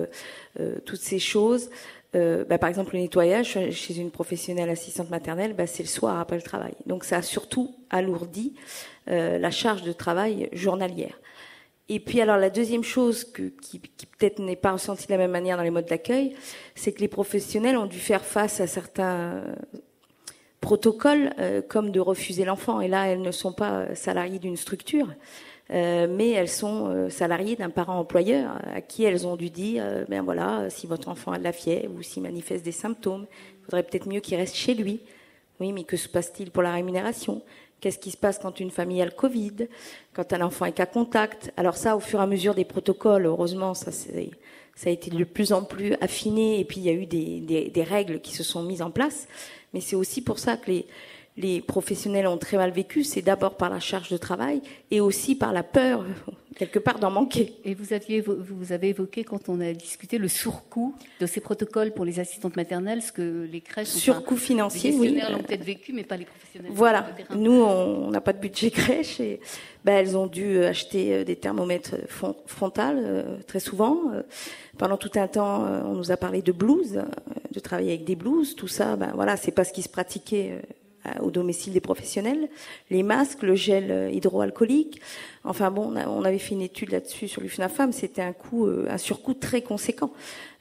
Speaker 5: toutes ces choses. Par exemple, le nettoyage chez une professionnelle assistante maternelle, c'est le soir après le travail. Donc ça a surtout alourdi la charge de travail journalière. Et puis alors la deuxième chose qui peut-être n'est pas ressentie de la même manière dans les modes d'accueil, c'est que les professionnels ont dû faire face à certains protocoles comme de refuser l'enfant. Et là, elles ne sont pas salariées d'une structure, mais elles sont salariées d'un parent employeur à qui elles ont dû dire voilà, si votre enfant a de la fièvre ou s'il manifeste des symptômes, il faudrait peut-être mieux qu'il reste chez lui. Oui, mais que se passe-t-il pour la rémunération? Qu'est-ce qui se passe quand une famille a le Covid, quand un enfant est cas contact? Alors ça, au fur et à mesure des protocoles, heureusement, ça a été de plus en plus affiné, et puis il y a eu des règles qui se sont mises en place. Mais c'est aussi pour ça que les professionnels ont très mal vécu. C'est d'abord par la charge de travail et aussi par la peur, quelque part, d'en manquer.
Speaker 1: Et vous avez évoqué, quand on a discuté, le surcoût de ces protocoles pour les assistantes maternelles, ce que les crèches...
Speaker 5: Surcoût financier,
Speaker 1: oui. Les gestionnaires
Speaker 5: oui.
Speaker 1: l'ont peut-être vécu, mais pas les professionnels.
Speaker 5: Voilà. Nous, on n'a pas de budget crèche et elles ont dû acheter des thermomètres frontales très souvent. Pendant tout un temps, on nous a parlé de blouses, de travailler avec des blouses. Tout ça, voilà, c'est pas ce qui se pratiquait au domicile des professionnels. Les masques, le gel hydroalcoolique. Enfin bon, on avait fait une étude là-dessus sur l'UFNAFAM. C'était un surcoût très conséquent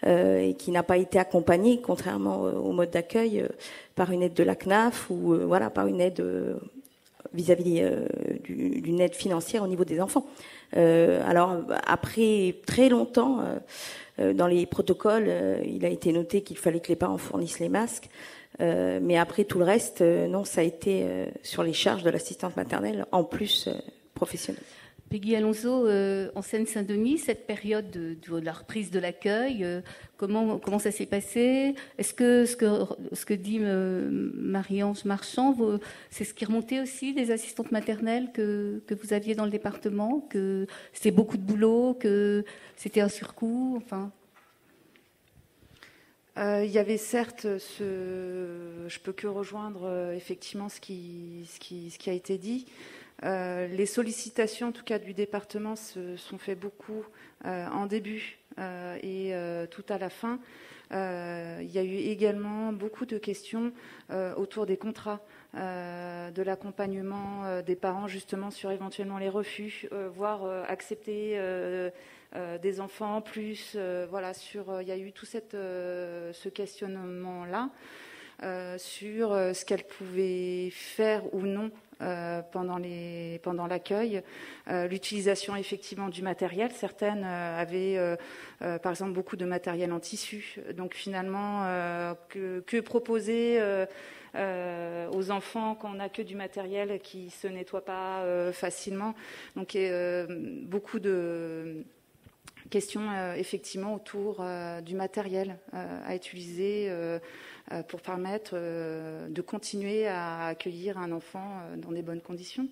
Speaker 5: et qui n'a pas été accompagné, contrairement au mode d'accueil, par une aide de la CNAF ou par une aide vis-à-vis d'une aide financière au niveau des enfants. Alors après très longtemps, dans les protocoles, il a été noté qu'il fallait que les parents fournissent les masques. Mais après tout le reste, non, ça a été sur les charges de l'assistante maternelle, en plus professionnelle.
Speaker 1: Peggy Alonso, en Seine-Saint-Denis, cette période de la reprise de l'accueil, comment ça s'est passé? Est-ce que ce que dit Marie-Ange Marchand, c'est ce qui remontait aussi des assistantes maternelles que vous aviez dans le département, que c'était beaucoup de boulot, que c'était un surcoût, enfin?
Speaker 3: Il y avait certes je peux que rejoindre effectivement ce qui a été dit. Les sollicitations, en tout cas du département, se sont fait beaucoup en début et tout à la fin. Il y a eu également beaucoup de questions autour des contrats, de l'accompagnement des parents justement sur éventuellement les refus, voire accepter des enfants en plus. Il y a eu tout ce questionnement-là sur ce qu'elles pouvaient faire ou non pendant l'accueil, l'utilisation effectivement du matériel. Certaines avaient par exemple beaucoup de matériel en tissu, donc finalement que proposer aux enfants quand on n'a que du matériel qui se nettoie pas facilement. Donc beaucoup de questions effectivement autour du matériel à utiliser pour permettre de continuer à accueillir un enfant dans des bonnes conditions.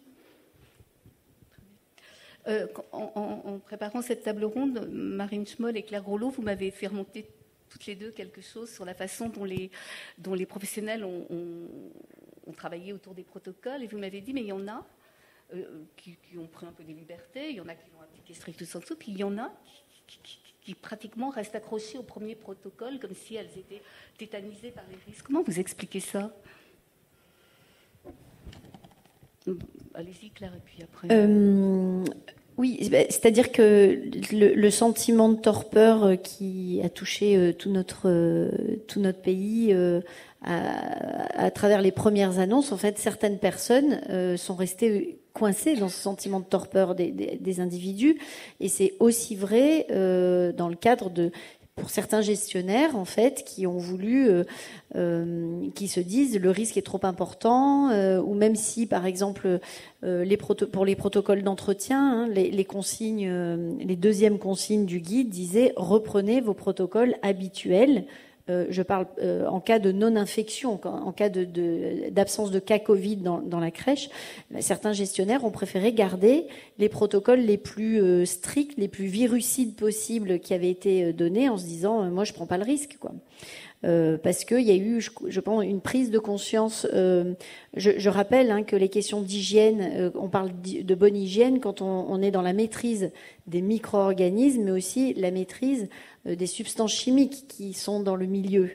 Speaker 1: En préparant cette table ronde, Marine Schmoll et Claire Rollo, vous m'avez fait remonter toutes les deux quelque chose sur la façon dont les professionnels ont travaillé autour des protocoles. Et vous m'avez dit, mais il y en a qui ont pris un peu des libertés, il y en a qui l'ont appliqué stricto sensu, puis il y en a qui pratiquement restent accrochées au premier protocole, comme si elles étaient tétanisées par les risques. Comment vous expliquez ça? Allez-y, Claire, et puis après...
Speaker 6: Oui, c'est-à-dire que le sentiment de torpeur qui a touché tout notre pays à travers les premières annonces, en fait, certaines personnes sont restées coincés dans ce sentiment de torpeur des individus. Et c'est aussi vrai dans le cadre pour certains gestionnaires, en fait, qui ont voulu, qui se disent le risque est trop important, ou même si, par exemple, pour les protocoles d'entretien, les consignes, les deuxièmes consignes du guide disaient reprenez vos protocoles habituels. Je parle en cas de non-infection, en cas d'absence de cas Covid dans la crèche. Certains gestionnaires ont préféré garder les protocoles les plus stricts, les plus virucides possibles qui avaient été donnés en se disant moi je prends pas le risque, quoi. Parce qu'il y a eu, je pense, une prise de conscience. Je rappelle que les questions d'hygiène, on parle de bonne hygiène quand on est dans la maîtrise des micro-organismes, mais aussi la maîtrise des substances chimiques qui sont dans le milieu.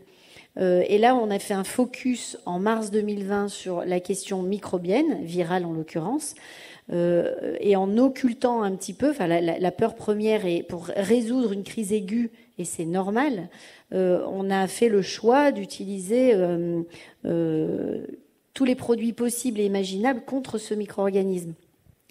Speaker 6: Et là, on a fait un focus en mars 2020 sur la question microbienne, virale en l'occurrence, et en occultant un petit peu, enfin la peur première est pour résoudre une crise aiguë, et c'est normal, on a fait le choix d'utiliser tous les produits possibles et imaginables contre ce micro-organisme.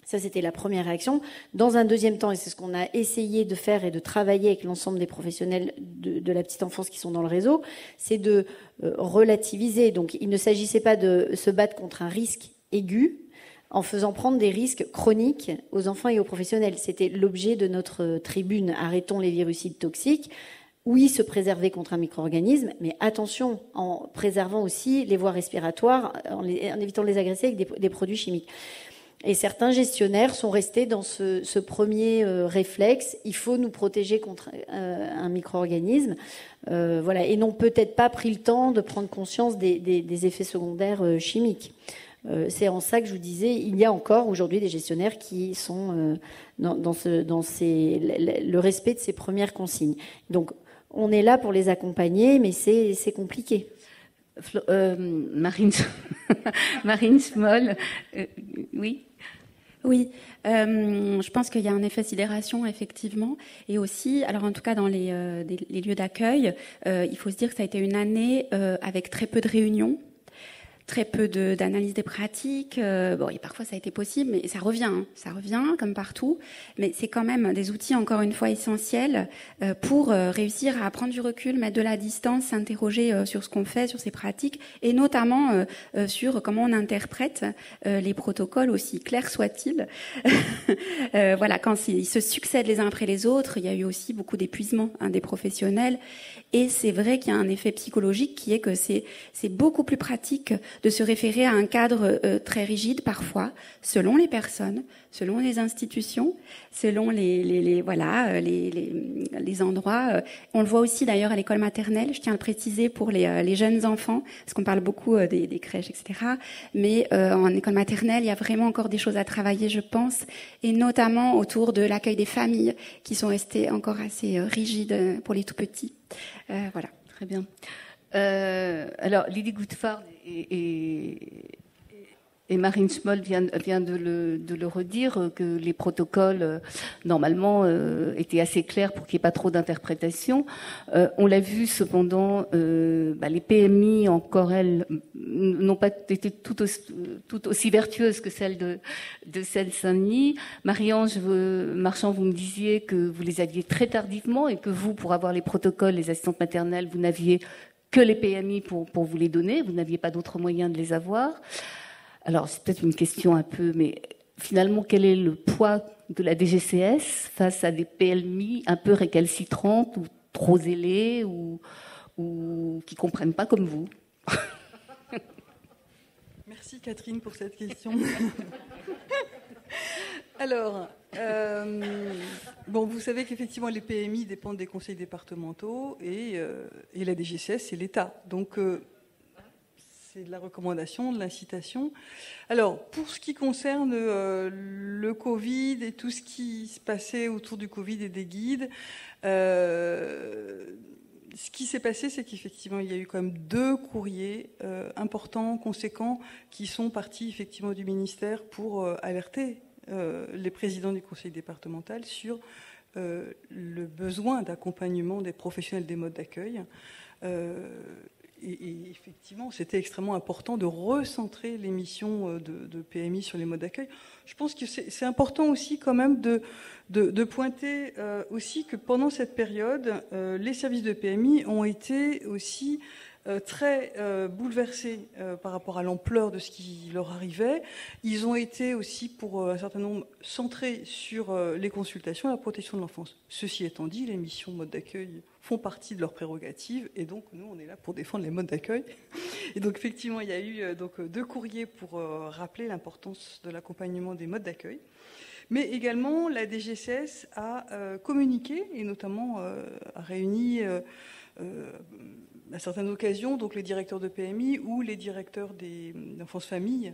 Speaker 6: Ça, c'était la première réaction. Dans un deuxième temps, et c'est ce qu'on a essayé de faire et de travailler avec l'ensemble des professionnels de la petite enfance qui sont dans le réseau, c'est de relativiser. Donc, il ne s'agissait pas de se battre contre un risque aigu en faisant prendre des risques chroniques aux enfants et aux professionnels. C'était l'objet de notre tribune « Arrêtons les virucides toxiques ». Oui, se préserver contre un micro-organisme, mais attention, en préservant aussi les voies respiratoires, en évitant de les agresser avec des produits chimiques. Et certains gestionnaires sont restés dans ce premier réflexe. Il faut nous protéger contre un micro-organisme, voilà, et n'ont peut-être pas pris le temps de prendre conscience des effets secondaires chimiques. C'est en ça que je vous disais, il y a encore aujourd'hui des gestionnaires qui sont dans le respect de ces premières consignes. Donc, on est là pour les accompagner, mais c'est compliqué.
Speaker 1: Marine Schmoll, oui.
Speaker 8: Oui, je pense qu'il y a un effet sidération, effectivement. Et aussi, alors en tout cas dans les lieux d'accueil, il faut se dire que ça a été une année avec très peu de réunions, très peu d'analyse des pratiques. Bon, et parfois ça a été possible, mais ça revient comme partout. Mais c'est quand même des outils, encore une fois, essentiels pour réussir à prendre du recul, mettre de la distance, s'interroger sur ce qu'on fait, sur ses pratiques, et notamment sur comment on interprète les protocoles, aussi clairs soient-ils. Voilà, quand ils se succèdent les uns après les autres, il y a eu aussi beaucoup d'épuisement des professionnels. Et c'est vrai qu'il y a un effet psychologique qui est que c'est beaucoup plus pratique de se référer à un cadre très rigide parfois, selon les personnes, selon les institutions, selon les endroits. On le voit aussi d'ailleurs à l'école maternelle, je tiens à le préciser pour les jeunes enfants, parce qu'on parle beaucoup des crèches, etc. Mais en école maternelle, il y a vraiment encore des choses à travailler, je pense, et notamment autour de l'accueil des familles qui sont restées encore assez rigides pour les tout petits. Voilà.
Speaker 1: Très bien. Alors, Lydie Goutfard et Marine Schmoll vient de le redire, que les protocoles, normalement, étaient assez clairs pour qu'il n'y ait pas trop d'interprétation. On l'a vu, cependant, les PMI, encore elles, n'ont pas été tout aussi vertueuses que celles de Seine-Saint-Denis. Marie-Ange Marchand, vous me disiez que vous les aviez très tardivement et que vous, pour avoir les protocoles, les assistantes maternelles, vous n'aviez que les PMI pour vous les donner. Vous n'aviez pas d'autre moyen de les avoir. Alors, c'est peut-être une question un peu, mais finalement, quel est le poids de la DGCS face à des PMI un peu récalcitrantes ou trop zélées ou qui ne comprennent pas comme vous?
Speaker 4: Merci Catherine pour cette question. Alors, vous savez qu'effectivement les PMI dépendent des conseils départementaux et la DGCS, c'est l'État. Donc, c'est de la recommandation, de l'incitation. Alors, pour ce qui concerne le Covid et tout ce qui se passait autour du Covid et des guides, ce qui s'est passé, c'est qu'effectivement, il y a eu quand même 2 courriers importants, conséquents, qui sont partis effectivement du ministère pour alerter les présidents du conseil départemental sur le besoin d'accompagnement des professionnels des modes d'accueil. Et effectivement, c'était extrêmement important de recentrer les missions de PMI sur les modes d'accueil. Je pense que c'est important aussi quand même de pointer aussi que pendant cette période, les services de PMI ont été aussi très bouleversés par rapport à l'ampleur de ce qui leur arrivait. Ils ont été aussi, pour un certain nombre, centrés sur les consultations et la protection de l'enfance. Ceci étant dit, les missions mode d'accueil font partie de leurs prérogatives, et donc nous, on est là pour défendre les modes d'accueil. Et donc effectivement, il y a eu donc 2 courriers pour rappeler l'importance de l'accompagnement des modes d'accueil. Mais également, la DGCS a communiqué, et notamment a réuni à certaines occasions, donc les directeurs de PMI ou les directeurs d'enfance-famille,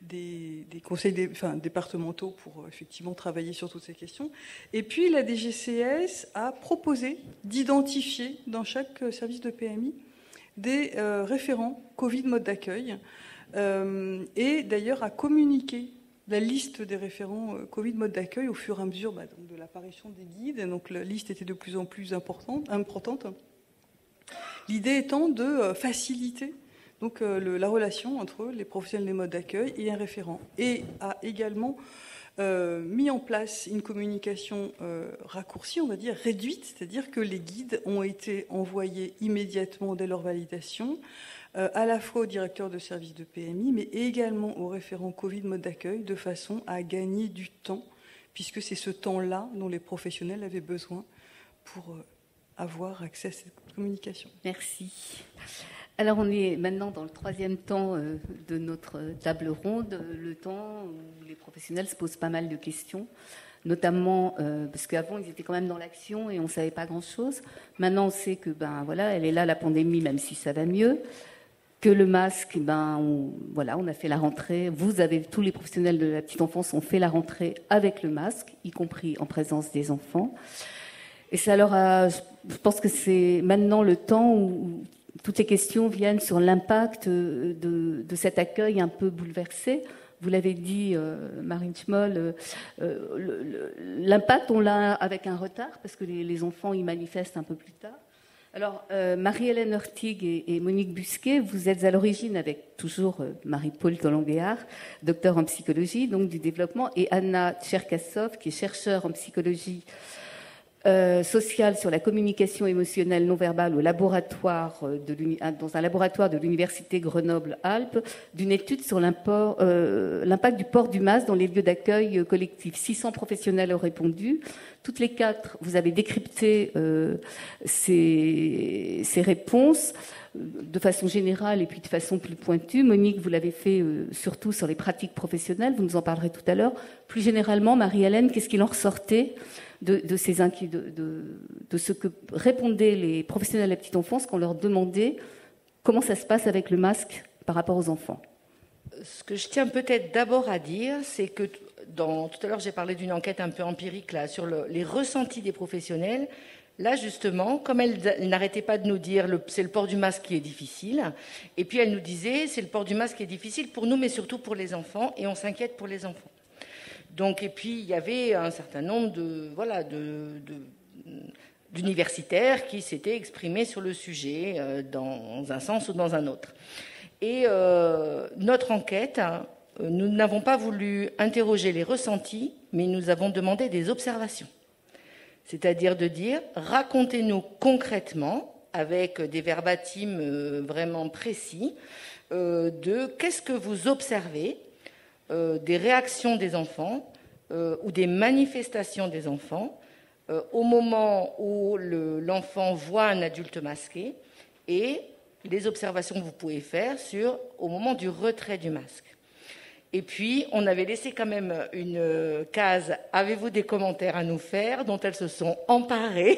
Speaker 4: des conseils départementaux pour effectivement travailler sur toutes ces questions. Et puis la DGCS a proposé d'identifier dans chaque service de PMI des référents Covid mode d'accueil et d'ailleurs a communiqué la liste des référents Covid mode d'accueil au fur et à mesure de l'apparition des guides. Donc la liste était de plus en plus importante. L'idée étant de faciliter donc, la relation entre les professionnels des modes d'accueil et un référent. Et a également mis en place une communication raccourcie, on va dire réduite, c'est-à-dire que les guides ont été envoyés immédiatement dès leur validation, à la fois au directeur de service de PMI, mais également au référent Covid mode d'accueil, de façon à gagner du temps, puisque c'est ce temps-là dont les professionnels avaient besoin pour avoir accès à cette communication.
Speaker 1: Merci. Alors on est maintenant dans le 3e temps de notre table ronde, le temps où les professionnels se posent pas mal de questions, notamment parce qu'avant ils étaient quand même dans l'action et on ne savait pas grand-chose. Maintenant on sait que voilà, elle est là la pandémie, même si ça va mieux, que le masque, on a fait la rentrée. Tous les professionnels de la petite enfance ont fait la rentrée avec le masque, y compris en présence des enfants. Et ça je pense que c'est maintenant le temps où toutes les questions viennent sur l'impact de cet accueil un peu bouleversé. Vous l'avez dit, Marine Schmoll, l'impact, on l'a avec un retard, parce que les enfants y manifestent un peu plus tard. Alors, Marie-Hélène Hurtig et Monique Busquet, vous êtes à l'origine, avec toujours Marie-Paul Colombiard, docteur en psychologie, donc du développement, et Anna Tcherkassov, qui est chercheure en psychologie sociale sur la communication émotionnelle non verbale dans un laboratoire de l'université Grenoble-Alpes, d'une étude sur l'impact du port du masque dans les lieux d'accueil collectifs. 600 professionnels ont répondu. Toutes les 4, vous avez décrypté ces réponses de façon générale et puis de façon plus pointue. Monique, vous l'avez fait surtout sur les pratiques professionnelles, vous nous en parlerez tout à l'heure. Plus généralement, Marie-Hélène, qu'est-ce qu'il en ressortait de ce que répondaient les professionnels de la petite enfance quand on leur demandait comment ça se passe avec le masque par rapport aux enfants?
Speaker 2: Ce que je tiens peut-être d'abord à dire, c'est que tout à l'heure j'ai parlé d'une enquête un peu empirique là, sur les ressentis des professionnels. Là, justement, comme elle n'arrêtait pas de nous dire c'est le port du masque qui est difficile, et puis elle nous disait c'est le port du masque qui est difficile pour nous, mais surtout pour les enfants, et on s'inquiète pour les enfants. Donc, et puis il y avait un certain nombre d'universitaires qui s'étaient exprimés sur le sujet dans un sens ou dans un autre. Et notre enquête, nous n'avons pas voulu interroger les ressentis, mais nous avons demandé des observations. C'est-à-dire de dire, racontez-nous concrètement, avec des verbatims vraiment précis, de qu'est-ce que vous observez, des réactions des enfants ou des manifestations des enfants au moment où l'enfant voit un adulte masqué et les observations que vous pouvez faire au moment du retrait du masque. Et puis, on avait laissé quand même une case « Avez-vous des commentaires à nous faire ?» dont elles se sont emparées.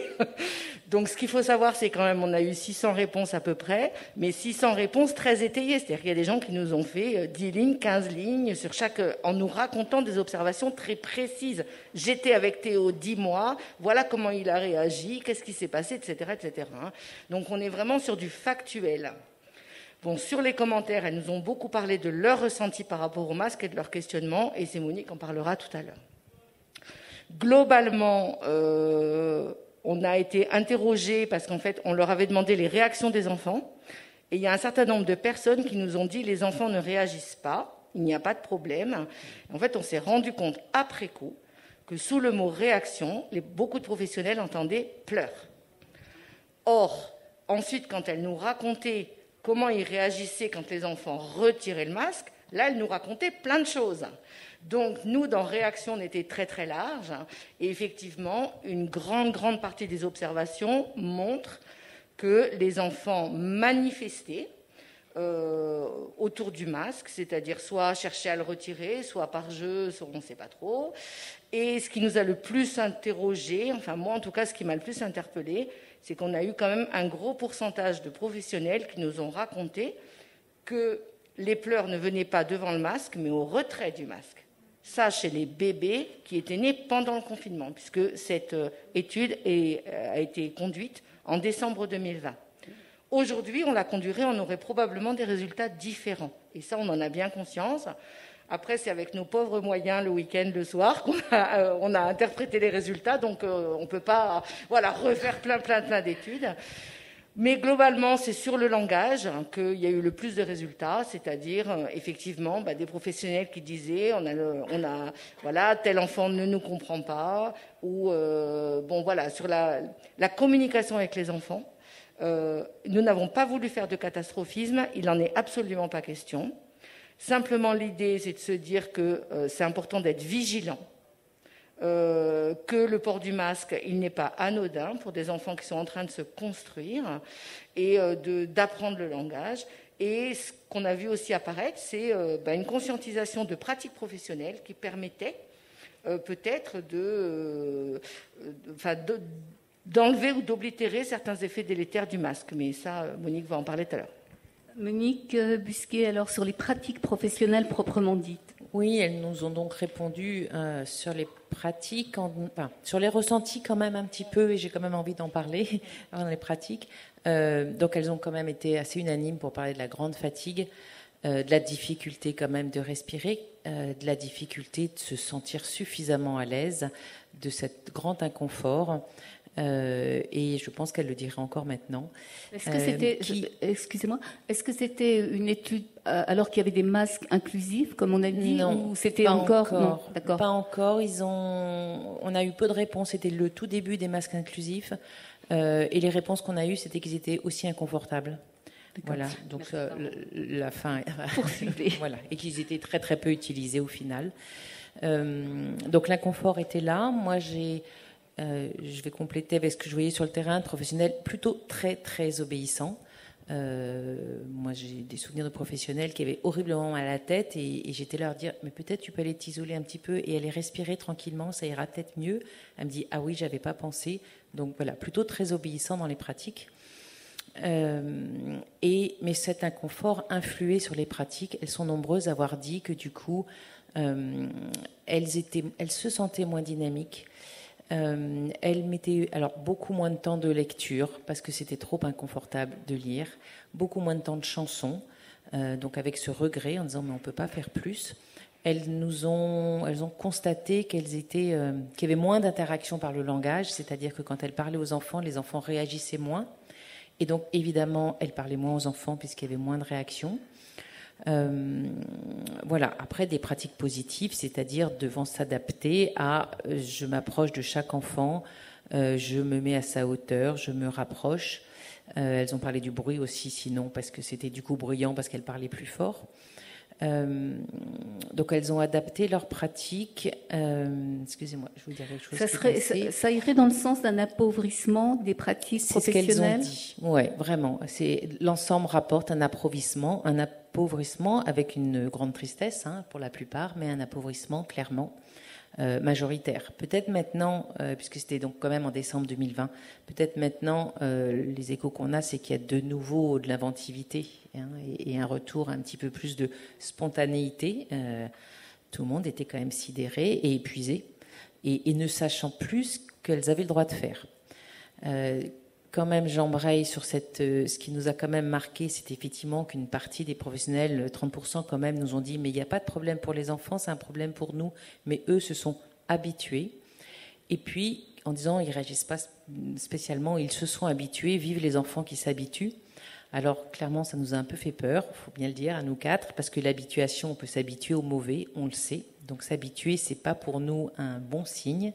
Speaker 2: Donc, ce qu'il faut savoir, c'est quand même on a eu 600 réponses à peu près, mais 600 réponses très étayées. C'est-à-dire qu'il y a des gens qui nous ont fait 10 lignes, 15 lignes, en nous racontant des observations très précises. « J'étais avec Théo 10 mois, voilà comment il a réagi, qu'est-ce qui s'est passé, etc. etc. » Donc, on est vraiment sur du factuel. Bon, sur les commentaires, elles nous ont beaucoup parlé de leur ressenti par rapport au masque et de leur questionnement, et c'est Monique en parlera tout à l'heure. Globalement, on a été interrogés parce qu'en fait, on leur avait demandé les réactions des enfants, Et il y a un certain nombre de personnes qui nous ont dit les enfants ne réagissent pas, il n'y a pas de problème. En fait, on s'est rendu compte après coup que sous le mot réaction, beaucoup de professionnels entendaient pleurs. Or, ensuite, quand elles nous racontaient comment ils réagissaient quand les enfants retiraient le masque, là, elles nous racontaient plein de choses. Donc, nous, dans réaction, on était très, très large. Et effectivement, une grande partie des observations montrent que les enfants manifestaient autour du masque, c'est-à-dire soit cherchaient à le retirer, soit par jeu, soit on ne sait pas trop. Et ce qui nous a le plus interrogé, enfin moi en tout cas, ce qui m'a le plus interpellé, c'est qu'on a eu quand même un gros pourcentage de professionnels qui nous ont raconté que les pleurs ne venaient pas devant le masque, mais au retrait du masque. Ça, chez les bébés qui étaient nés pendant le confinement, puisque cette étude a été conduite en décembre 2020. Aujourd'hui, on la conduirait, on aurait probablement des résultats différents. Et ça, on en a bien conscience. Après, c'est avec nos pauvres moyens le week-end, le soir, qu'on a interprété les résultats. Donc, on ne peut pas refaire plein d'études. Mais globalement, c'est sur le langage qu'il y a eu le plus de résultats, c'est-à-dire effectivement des professionnels qui disaient tel enfant ne nous comprend pas, ou sur la communication avec les enfants. Nous n'avons pas voulu faire de catastrophisme, il n'en est absolument pas question. Simplement, l'idée, c'est de se dire que c'est important d'être vigilant, que le port du masque, il n'est pas anodin pour des enfants qui sont en train de se construire et d'apprendre le langage. Et ce qu'on a vu aussi apparaître, c'est une conscientisation de pratiques professionnelles qui permettait peut-être d'enlever ou d'oblitérer certains effets délétères du masque. Mais ça, Monique va en parler tout à l'heure.
Speaker 1: Monique Busquet, alors sur les pratiques professionnelles proprement dites.
Speaker 7: Oui, elles nous ont donc répondu sur les pratiques, sur les ressentis quand même un petit peu, et j'ai quand même envie d'en parler, dans les pratiques. Donc elles ont quand même été assez unanimes pour parler de la grande fatigue, de la difficulté quand même de respirer, de la difficulté de se sentir suffisamment à l'aise, de cet grand inconfort. Et je pense qu'elle le dirait encore maintenant.
Speaker 1: Est-ce que c'était, excusez-moi, est-ce que c'était une étude alors qu'il y avait des masques inclusifs, comme on a dit,
Speaker 7: non,
Speaker 1: ou c'était encore
Speaker 7: non,
Speaker 1: d'accord.
Speaker 7: Pas encore. On a eu peu de réponses. C'était le tout début des masques inclusifs, et les réponses qu'on a eues, c'était qu'ils étaient aussi inconfortables. Voilà. Donc la fin. Voilà, et qu'ils étaient très très peu utilisés au final. Donc l'inconfort était là. Moi je vais compléter avec ce que je voyais sur le terrain, de professionnels plutôt très, très obéissants. Moi, j'ai des souvenirs de professionnels qui avaient horriblement mal à la tête et j'étais là à leur dire, mais peut-être tu peux aller t'isoler un petit peu et aller respirer tranquillement, ça ira peut-être mieux. Elle me dit, ah oui, j'avais pas pensé. Donc voilà, plutôt très obéissants dans les pratiques. Mais cet inconfort influait sur les pratiques. Elles sont nombreuses à avoir dit que du coup, elles se sentaient moins dynamiques. Elle mettait beaucoup moins de temps de lecture parce que c'était trop inconfortable de lire, beaucoup moins de temps de chansons, donc avec ce regret en disant mais on peut pas faire plus. Elles ont constaté qu'il y avait moins d'interaction par le langage, c'est-à-dire que quand elles parlaient aux enfants, les enfants réagissaient moins, et donc évidemment elles parlaient moins aux enfants puisqu'il y avait moins de réactions. Voilà. Après, des pratiques positives, c'est-à-dire devant s'adapter à je m'approche de chaque enfant, je me mets à sa hauteur, je me rapproche. Elles ont parlé du bruit aussi, sinon, parce que c'était du coup bruyant, parce qu'elles parlaient plus fort. Donc elles ont adapté leurs pratiques. Excusez-moi, je vous dirais quelque chose.
Speaker 1: Ça irait dans le sens d'un appauvrissement des pratiques professionnelles.
Speaker 7: C'est ce qu'elles ont dit. Ouais, vraiment. L'ensemble rapporte un appauvrissement avec une grande tristesse pour la plupart, mais un appauvrissement clairement majoritaire. Peut-être maintenant, puisque c'était donc quand même en décembre 2020, peut-être maintenant les échos qu'on a, c'est qu'il y a de nouveau de l'inventivité et un retour un petit peu plus de spontanéité. Tout le monde était quand même sidéré et épuisé et ne sachant plus ce qu'elles avaient le droit de faire. Quand même, j'embraye sur ce qui nous a quand même marqué, c'est effectivement qu'une partie des professionnels, 30% quand même, nous ont dit mais il n'y a pas de problème pour les enfants, c'est un problème pour nous. Mais eux se sont habitués. Et puis, en disant ils ne réagissent pas spécialement, ils se sont habitués, vivent les enfants qui s'habituent. Alors, clairement, ça nous a un peu fait peur, il faut bien le dire, à nous 4, parce que l'habituation, on peut s'habituer au mauvais, on le sait. Donc, s'habituer, c'est pas pour nous un bon signe.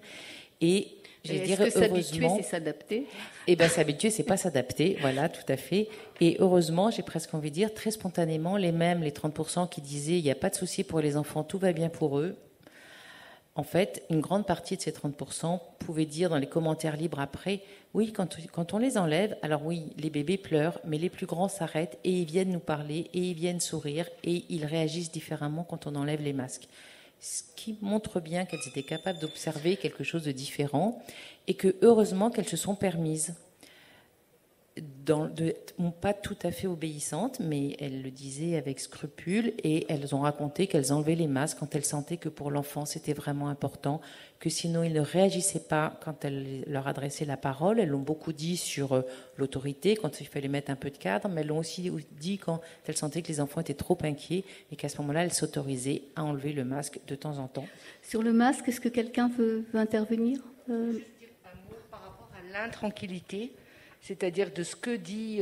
Speaker 7: Et
Speaker 1: est-ce que s'habituer, c'est s'adapter ?
Speaker 7: Eh bien, s'habituer, c'est pas s'adapter, voilà, tout à fait. Et heureusement, j'ai presque envie de dire, très spontanément, les 30% qui disaient, il n'y a pas de souci pour les enfants, tout va bien pour eux. En fait, une grande partie de ces 30% pouvaient dire dans les commentaires libres après, oui, quand on les enlève, alors oui, les bébés pleurent, mais les plus grands s'arrêtent et ils viennent nous parler et ils viennent sourire et ils réagissent différemment quand on enlève les masques. Ce qui montre bien qu'elles étaient capables d'observer quelque chose de différent et que heureusement qu'elles se sont permises. Pas tout à fait obéissantes, mais elles le disaient avec scrupule et elles ont raconté qu'elles enlevaient les masques quand elles sentaient que pour l'enfant c'était vraiment important, que sinon ils ne réagissaient pas quand elles leur adressaient la parole. Elles l'ont beaucoup dit sur l'autorité, quand il fallait mettre un peu de cadre, mais elles l'ont aussi dit quand elles sentaient que les enfants étaient trop inquiets et qu'à ce moment-là elles s'autorisaient à enlever le masque de temps en temps.
Speaker 1: Sur le masque, est-ce que quelqu'un veut intervenir
Speaker 2: Je veux dire un mot par rapport à l'intranquillité. C'est-à-dire de ce que dit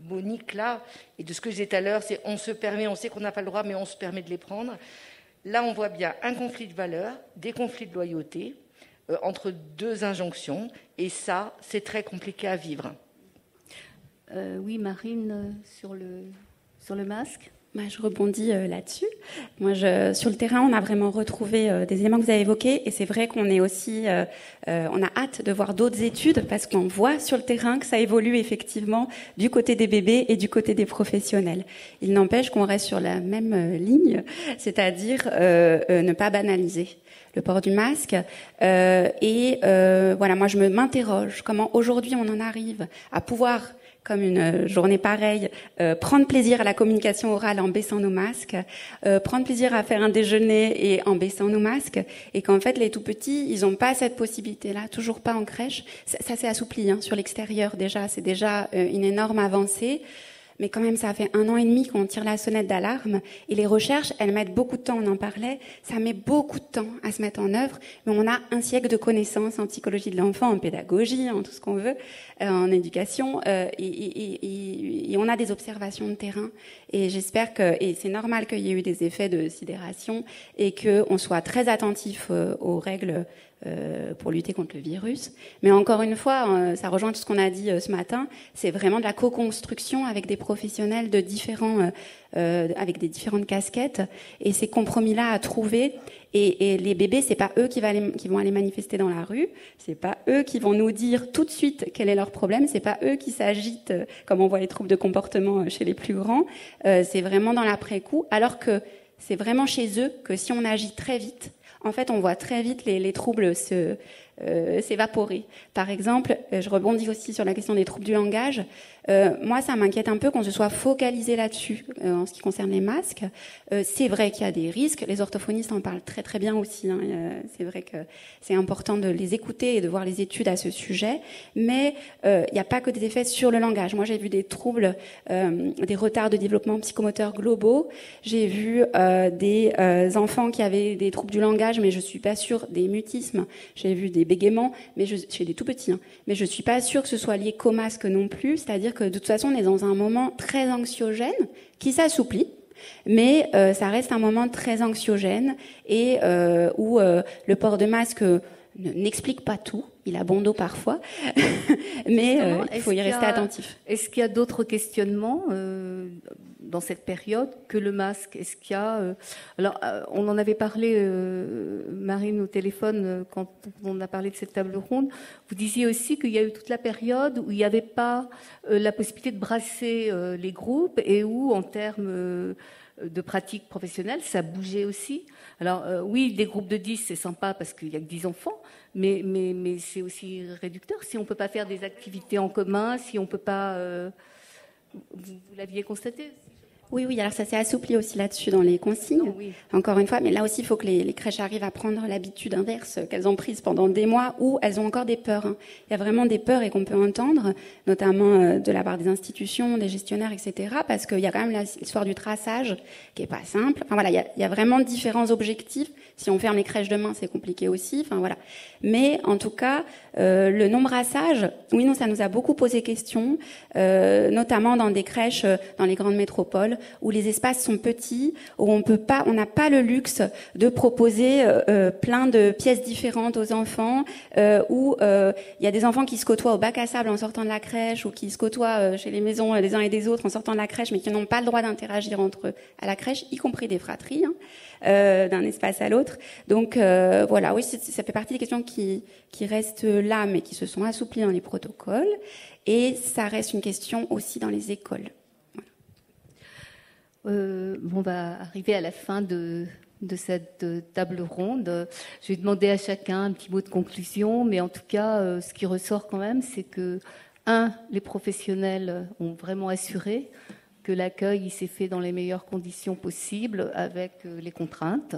Speaker 2: Monique là, et de ce que je disais tout à l'heure, c'est on se permet, on sait qu'on n'a pas le droit, mais on se permet de les prendre. Là, on voit bien un conflit de valeurs, des conflits de loyauté, entre deux injonctions, et ça, c'est très compliqué à vivre.
Speaker 1: Oui, Marine, sur le masque.
Speaker 8: Je rebondis là-dessus. Sur le terrain, on a vraiment retrouvé des éléments que vous avez évoqués, et c'est vrai qu'on est aussi, on a hâte de voir d'autres études parce qu'on voit sur le terrain que ça évolue effectivement du côté des bébés et du côté des professionnels. Il n'empêche qu'on reste sur la même ligne, c'est-à-dire ne pas banaliser le port du masque. Voilà, moi je m'interroge comment aujourd'hui on en arrive à pouvoir, comme une journée pareille, prendre plaisir à la communication orale en baissant nos masques, prendre plaisir à faire un déjeuner et en baissant nos masques, et qu'en fait les tout petits, ils n'ont pas cette possibilité-là, toujours pas en crèche. Ça s'est assoupli sur l'extérieur déjà, c'est déjà une énorme avancée. Mais quand même, ça fait 1 an et demi qu'on tire la sonnette d'alarme. Et les recherches, elles mettent beaucoup de temps, on en parlait. Ça met beaucoup de temps à se mettre en œuvre. Mais on a un siècle de connaissances en psychologie de l'enfant, en pédagogie, en tout ce qu'on veut, en éducation. Et on a des observations de terrain. Et j'espère et c'est normal qu'il y ait eu des effets de sidération et qu'on soit très attentif aux règles pour lutter contre le virus. Mais encore une fois, ça rejoint tout ce qu'on a dit ce matin, c'est vraiment de la co-construction avec des professionnels de avec des différentes casquettes, et ces compromis-là à trouver. Et les bébés, c'est pas eux qui vont aller manifester dans la rue, c'est pas eux qui vont nous dire tout de suite quel est leur problème, c'est pas eux qui s'agitent comme on voit les troubles de comportement chez les plus grands, c'est vraiment dans l'après-coup, alors que c'est vraiment chez eux que si on agit très vite, en fait, on voit très vite les troubles s'évaporer. Par exemple, je rebondis aussi sur la question des troubles du langage. Moi, ça m'inquiète un peu qu'on se soit focalisé là-dessus en ce qui concerne les masques. C'est vrai qu'il y a des risques. Les orthophonistes en parlent très très bien aussi. C'est vrai que c'est important de les écouter et de voir les études à ce sujet. Mais il n'y a pas que des effets sur le langage. Moi, j'ai vu des troubles, des retards de développement psychomoteur globaux. J'ai vu des enfants qui avaient des troubles du langage, mais je suis pas sûre, des mutismes. J'ai vu des bégaiements, mais chez des tout petits. Mais je suis pas sûre que ce soit lié qu'au masque non plus. C'est-à-dire que de toute façon, on est dans un moment très anxiogène qui s'assouplit, mais ça reste un moment très anxiogène et où le port de masque n'explique pas tout. Il a bon dos parfois, mais il faut y rester attentif.
Speaker 1: Est-ce qu'il y a d'autres questionnements dans cette période que le masque? Est-ce qu'il y a alors on en avait parlé, Marine, au téléphone quand on a parlé de cette table ronde. Vous disiez aussi qu'il y a eu toute la période où il n'y avait pas la possibilité de brasser les groupes et où, en termes de pratique professionnelle, ça bougeait aussi. Alors oui, des groupes de 10, c'est sympa parce qu'il n'y a que 10 enfants, mais c'est aussi réducteur. Si on ne peut pas faire des activités en commun, si on ne peut pas... Vous l'aviez constaté?
Speaker 8: Oui, alors ça s'est assoupli aussi là-dessus dans les consignes,
Speaker 1: Non, oui.
Speaker 8: encore une fois, mais là aussi il faut que les crèches arrivent à prendre l'habitude inverse qu'elles ont prise pendant des mois où elles ont encore des peurs. Hein. Il y a vraiment des peurs et qu'on peut entendre, notamment de la part des institutions, des gestionnaires, etc. Parce qu'il y a quand même l'histoire du traçage qui est pas simple. Enfin voilà, il y a vraiment différents objectifs. Si on ferme les crèches demain, c'est compliqué aussi. Enfin voilà. Mais en tout cas, le non-brassage, oui, nous ça nous a beaucoup posé question, notamment dans des crèches dans les grandes métropoles, où les espaces sont petits, où on n'a pas le luxe de proposer plein de pièces différentes aux enfants, où il y a des enfants qui se côtoient au bac à sable en sortant de la crèche, ou qui se côtoient chez les maisons des uns et des autres en sortant de la crèche, mais qui n'ont pas le droit d'interagir entre eux à la crèche, y compris des fratries, d'un espace à l'autre. Donc voilà, oui, ça fait partie des questions qui restent là, mais qui se sont assouplies dans les protocoles, et ça reste une question aussi dans les écoles.
Speaker 1: On va arriver à la fin de cette table ronde. Je vais demander à chacun un petit mot de conclusion, mais en tout cas, ce qui ressort quand même, c'est que, les professionnels ont vraiment assuré que l'accueil s'est fait dans les meilleures conditions possibles avec les contraintes,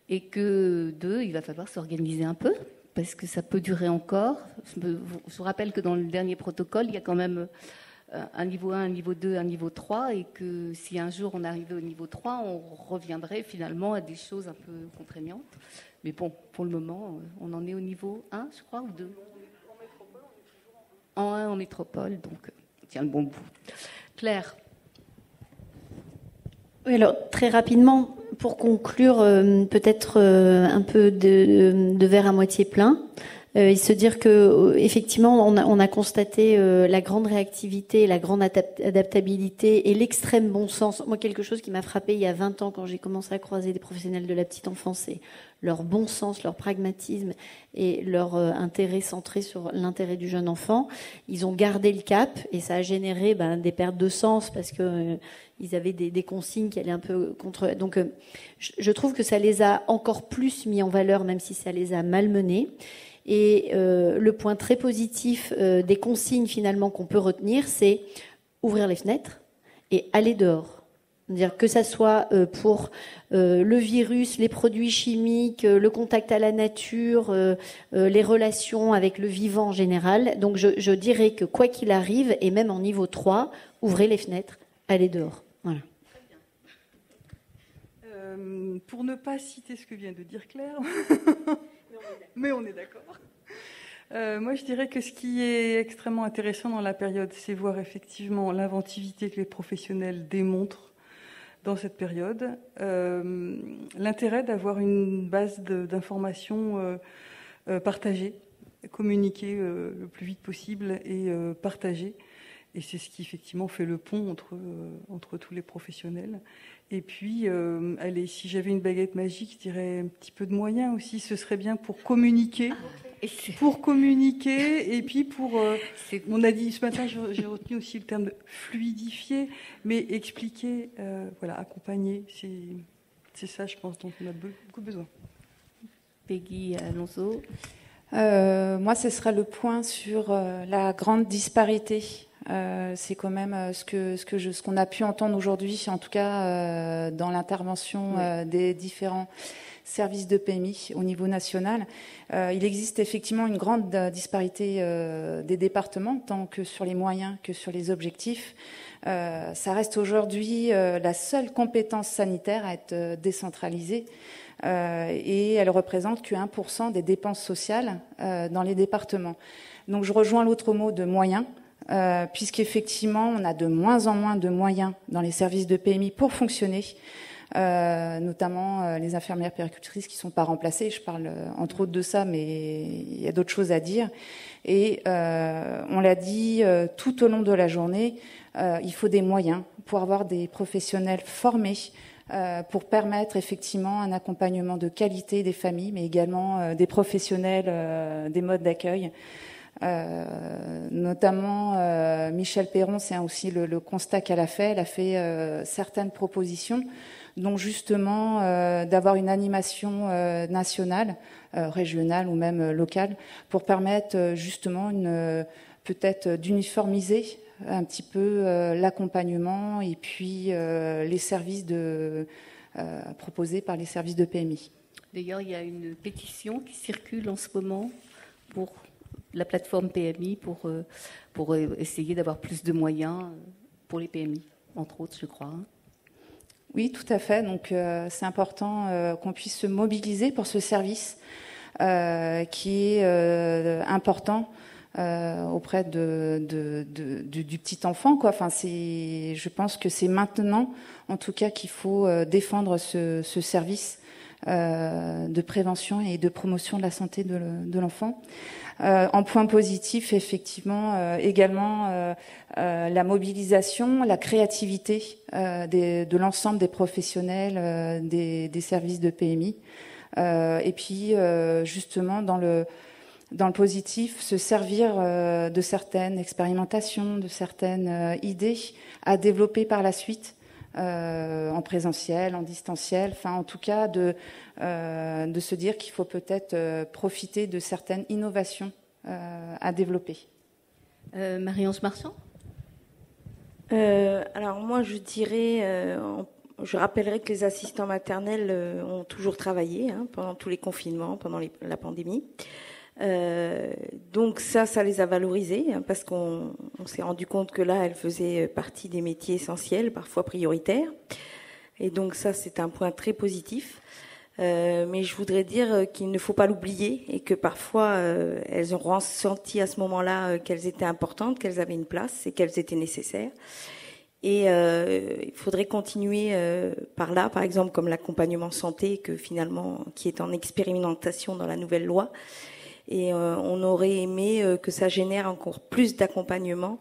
Speaker 1: et que, 2, il va falloir s'organiser un peu, parce que ça peut durer encore. Je vous rappelle que dans le dernier protocole, il y a quand même un niveau 1, un niveau 2, un niveau 3, et que si un jour on arrivait au niveau 3, on reviendrait finalement à des choses un peu contraignantes. Mais bon, pour le moment, on en est au niveau 1, je crois, ou 2 ? En 1 en métropole, donc on tient le bon bout. Claire ?
Speaker 6: Oui, alors très rapidement, pour conclure, peut-être un peu de verre à moitié plein. Et se dire que effectivement on a constaté la grande réactivité, la grande adaptabilité et l'extrême bon sens. Moi, quelque chose qui m'a frappé il y a 20 ans quand j'ai commencé à croiser des professionnels de la petite enfance, c'est leur bon sens, leur pragmatisme et leur intérêt centré sur l'intérêt du jeune enfant. Ils ont gardé le cap et ça a généré des pertes de sens parce que ils avaient des consignes qui allaient un peu contre. Donc je trouve que ça les a encore plus mis en valeur, même si ça les a malmenés. Et le point très positif des consignes finalement qu'on peut retenir, c'est ouvrir les fenêtres et aller dehors. C'est-à-dire que ça soit pour le virus, les produits chimiques, le contact à la nature, les relations avec le vivant en général. Donc je dirais que quoi qu'il arrive, et même en niveau 3, ouvrez les fenêtres, allez dehors. Voilà.
Speaker 4: Pour ne pas citer ce que vient de dire Claire, mais on est d'accord. Moi, je dirais que ce qui est extrêmement intéressant dans la période, c'est voir effectivement l'inventivité que les professionnels démontrent dans cette période, l'intérêt d'avoir une base d'informations partagée, communiquée le plus vite possible et partagée. Et c'est ce qui effectivement fait le pont entre tous les professionnels. Et puis, allez, si j'avais une baguette magique, je dirais un petit peu de moyens aussi. Ce serait bien pour communiquer. Et puis on a dit ce matin, j'ai retenu aussi le terme de fluidifier, mais expliquer, accompagner, c'est ça, je pense, dont on a beaucoup besoin.
Speaker 1: Peggy Alonso.
Speaker 3: Moi, ce sera le point sur la grande disparité. C'est quand même ce qu'on a pu entendre aujourd'hui, en tout cas dans l'intervention des différents services de PMI au niveau national. Il existe effectivement une grande disparité des départements, tant que sur les moyens que sur les objectifs. Ça reste aujourd'hui la seule compétence sanitaire à être décentralisée. Et elle représente que 1% des dépenses sociales dans les départements. Donc je rejoins l'autre mot de moyens, puisqu'effectivement on a de moins en moins de moyens dans les services de PMI pour fonctionner, notamment les infirmières puéricultrices qui ne sont pas remplacées. Je parle entre autres de ça, mais il y a d'autres choses à dire. Et on l'a dit tout au long de la journée, il faut des moyens pour avoir des professionnels formés, pour permettre effectivement un accompagnement de qualité des familles, mais également des professionnels des modes d'accueil. Notamment Michel Perron, c'est aussi le constat qu'elle a fait. Elle a fait certaines propositions, dont justement d'avoir une animation nationale, régionale ou même locale, pour permettre justement peut-être d'uniformiser un petit peu l'accompagnement et puis les services proposés par les services de PMI.
Speaker 1: D'ailleurs, il y a une pétition qui circule en ce moment pour la plateforme PMI pour essayer d'avoir plus de moyens pour les PMI, entre autres, je crois.
Speaker 3: Oui, tout à fait. Donc, c'est important qu'on puisse se mobiliser pour ce service qui est important auprès du petit enfant, quoi. Enfin, je pense que c'est maintenant, en tout cas, qu'il faut défendre ce service de prévention et de promotion de la santé de l'enfant. En point positif, effectivement, également la mobilisation, la créativité de l'ensemble des professionnels des services de PMI. Et puis, justement, dans le positif, se servir de certaines expérimentations, de certaines idées à développer par la suite, en présentiel, en distanciel, enfin en tout cas de se dire qu'il faut peut-être profiter de certaines innovations à développer.
Speaker 1: Marie-Ange Marchand ?
Speaker 5: Alors moi je dirais, je rappellerai que les assistants maternels ont toujours travaillé pendant tous les confinements, pendant la pandémie. Donc ça les a valorisés parce qu'on s'est rendu compte que là, elles faisaient partie des métiers essentiels, parfois prioritaires. Et donc ça, c'est un point très positif. Mais je voudrais dire qu'il ne faut pas l'oublier et que parfois, elles ont ressenti à ce moment-là qu'elles étaient importantes, qu'elles avaient une place et qu'elles étaient nécessaires. Et il faudrait continuer par là, par exemple comme l'accompagnement santé, qui est en expérimentation dans la nouvelle loi. Et on aurait aimé que ça génère encore plus d'accompagnement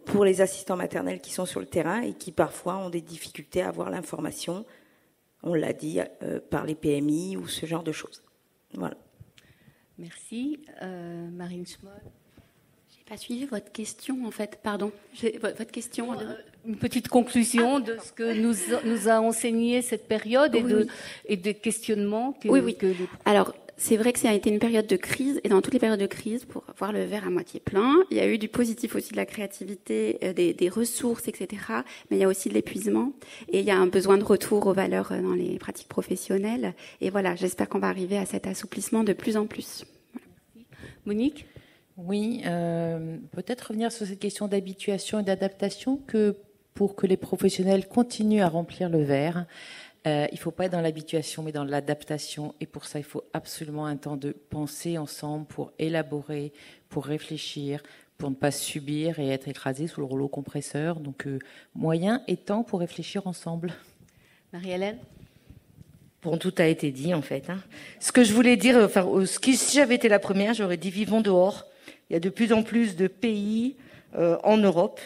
Speaker 5: pour les assistants maternels qui sont sur le terrain et qui parfois ont des difficultés à avoir l'information, on l'a dit, par les PMI ou ce genre de choses. Voilà.
Speaker 1: Merci. Marine Schmoll.
Speaker 8: J'ai pas suivi votre question, en fait. Pardon. Votre question.
Speaker 1: Une petite conclusion de ce que nous a enseigné cette période et des questionnements que les...
Speaker 8: Alors, c'est vrai que ça a été une période de crise, et dans toutes les périodes de crise, pour voir le verre à moitié plein, il y a eu du positif aussi, de la créativité, des ressources, etc. Mais il y a aussi de l'épuisement, et il y a un besoin de retour aux valeurs dans les pratiques professionnelles. Et voilà, j'espère qu'on va arriver à cet assouplissement de plus en plus. Voilà.
Speaker 1: Monique ?
Speaker 7: Oui, peut-être revenir sur cette question d'habituation et d'adaptation, que pour que les professionnels continuent à remplir le verre, il ne faut pas être dans l'habituation, mais dans l'adaptation. Et pour ça, il faut absolument un temps de penser ensemble pour élaborer, pour réfléchir, pour ne pas subir et être écrasé sous le rouleau compresseur. Donc, moyen et temps pour réfléchir ensemble.
Speaker 1: Marie-Hélène ?
Speaker 2: Bon, tout a été dit, en fait. Ce que je voulais dire, si j'avais été la première, j'aurais dit vivons dehors. Il y a de plus en plus de pays en Europe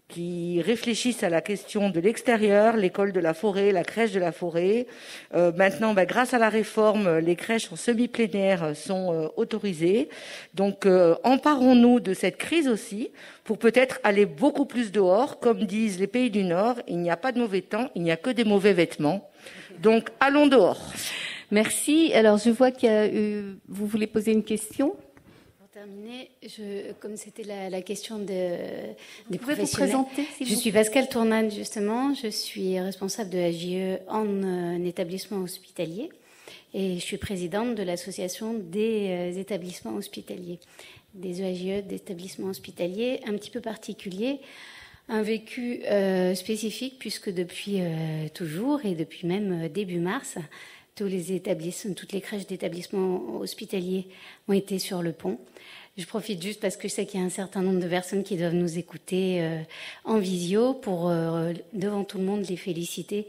Speaker 2: qui réfléchissent à la question de l'extérieur, l'école de la forêt, la crèche de la forêt. Maintenant, grâce à la réforme, les crèches en semi-plénière sont autorisées. Donc, emparons-nous de cette crise aussi pour peut-être aller beaucoup plus dehors. Comme disent les pays du Nord, il n'y a pas de mauvais temps, il n'y a que des mauvais vêtements. Donc, allons dehors.
Speaker 1: Merci. Alors, je vois vous voulez poser une question ?
Speaker 6: Terminer, comme c'était la question des professionnels,
Speaker 1: vous présenter,
Speaker 6: je suis Pascale Tournane, justement. Je suis responsable de AJE en établissement hospitalier et je suis présidente de l'association des établissements hospitaliers, des EAJE d'établissements hospitaliers un petit peu particuliers, un vécu spécifique puisque depuis toujours et depuis même début mars, toutes les crèches d'établissements hospitaliers ont été sur le pont. Je profite juste parce que je sais qu'il y a un certain nombre de personnes qui doivent nous écouter en visio pour, devant tout le monde, les féliciter,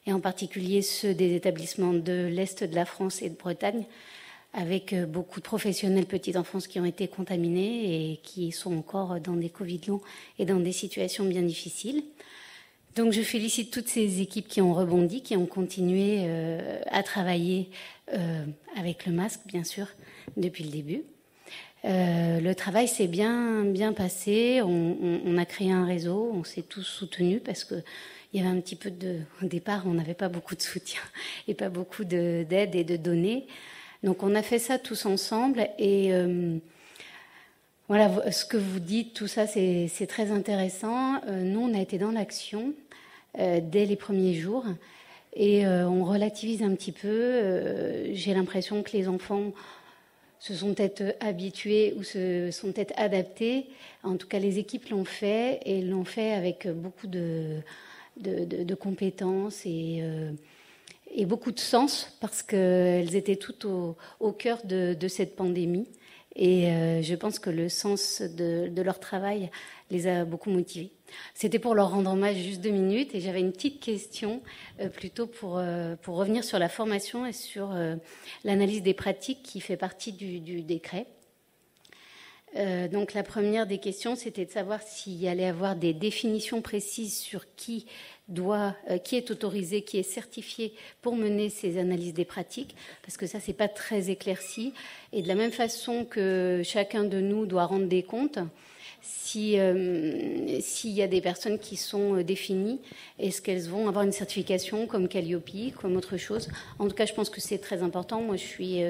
Speaker 6: et en particulier ceux des établissements de l'Est de la France et de Bretagne, avec beaucoup de professionnels petite enfance qui ont été contaminés et qui sont encore dans des Covid longs et dans des situations bien difficiles. Donc je félicite toutes ces équipes qui ont rebondi, qui ont continué à travailler avec le masque, bien sûr, depuis le début. Le travail s'est bien passé. On a créé un réseau, on s'est tous soutenus parce qu'il y avait un petit peu au départ, on n'avait pas beaucoup de soutien et pas beaucoup d'aide et de données. Donc on a fait ça tous ensemble et
Speaker 9: Voilà, ce que vous dites, tout ça, c'est très intéressant. Nous, on a été dans l'action dès les premiers jours et on relativise un petit peu. J'ai l'impression que les enfants se sont peut-être habitués ou se sont peut-être adaptés. En tout cas, les équipes l'ont fait et l'ont fait avec beaucoup de compétences et beaucoup de sens parce qu'elles étaient toutes au cœur de cette pandémie. Et je pense que le sens de leur travail les a beaucoup motivés. C'était pour leur rendre hommage juste 2 minutes. Et j'avais une petite question plutôt pour revenir sur la formation et sur l'analyse des pratiques qui fait partie du décret. Donc la première des questions, c'était de savoir s'il y allait avoir des définitions précises sur qui est autorisé, qui est certifié pour mener ces analyses des pratiques, parce que ça, c'est pas très éclairci. Et de la même façon que chacun de nous doit rendre des comptes, s'il y a des personnes qui sont définies, est-ce qu'elles vont avoir une certification comme Calliope, comme autre chose? En tout cas, je pense que c'est très important. Moi, je suis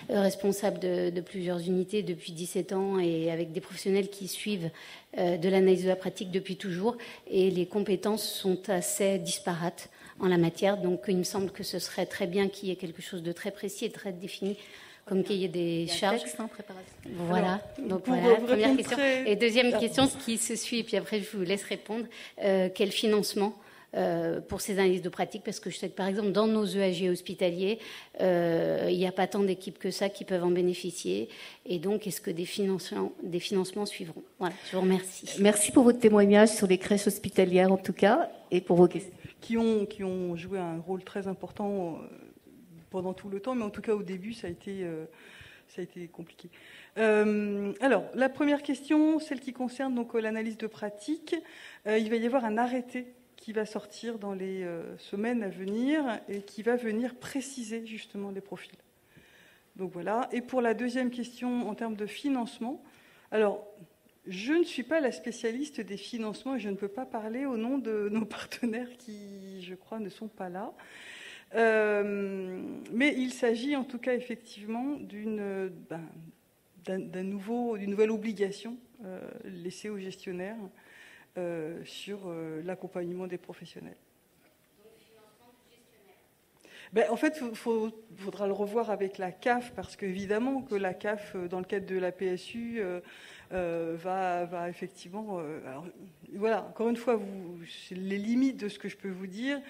Speaker 9: responsable de plusieurs unités depuis 17 ans et avec des professionnels qui suivent de l'analyse de la pratique depuis toujours. Et les compétences sont assez disparates en la matière. Donc, il me semble que ce serait très bien qu'il y ait quelque chose de très précis et très défini, comme qu'il y ait des charges.
Speaker 1: Texte en préparation.
Speaker 9: Voilà.
Speaker 4: Alors,
Speaker 9: donc
Speaker 4: pour
Speaker 9: voilà, première question.
Speaker 4: très...
Speaker 9: Et deuxième question, ce qui se suit, et puis après je vous laisse répondre. Quel financement pour ces analyses de pratique? Parce que je sais que par exemple dans nos EAG hospitaliers, il n'y a pas tant d'équipes que ça qui peuvent en bénéficier. Et donc est-ce que des financements suivront? Voilà, je vous remercie.
Speaker 1: Merci pour votre témoignage sur les crèches hospitalières en tout cas, et pour vos questions.
Speaker 4: Qui ont joué un rôle très important pendant tout le temps, mais en tout cas au début, ça a été compliqué. Alors, la première question, celle qui concerne donc l'analyse de pratique, il va y avoir un arrêté qui va sortir dans les semaines à venir et qui va venir préciser justement les profils. Donc voilà. Et pour la deuxième question, en termes de financement, alors, je ne suis pas la spécialiste des financements et je ne peux pas parler au nom de nos partenaires qui, je crois, ne sont pas là. Mais il s'agit en tout cas effectivement d'une nouvelle obligation laissée aux gestionnaires sur l'accompagnement des professionnels. En fait, il faudra le revoir avec la CAF, parce qu'évidemment que la CAF, dans le cadre de la PSU, va effectivement... alors, voilà, encore une fois, c'est les limites de ce que je peux vous dire.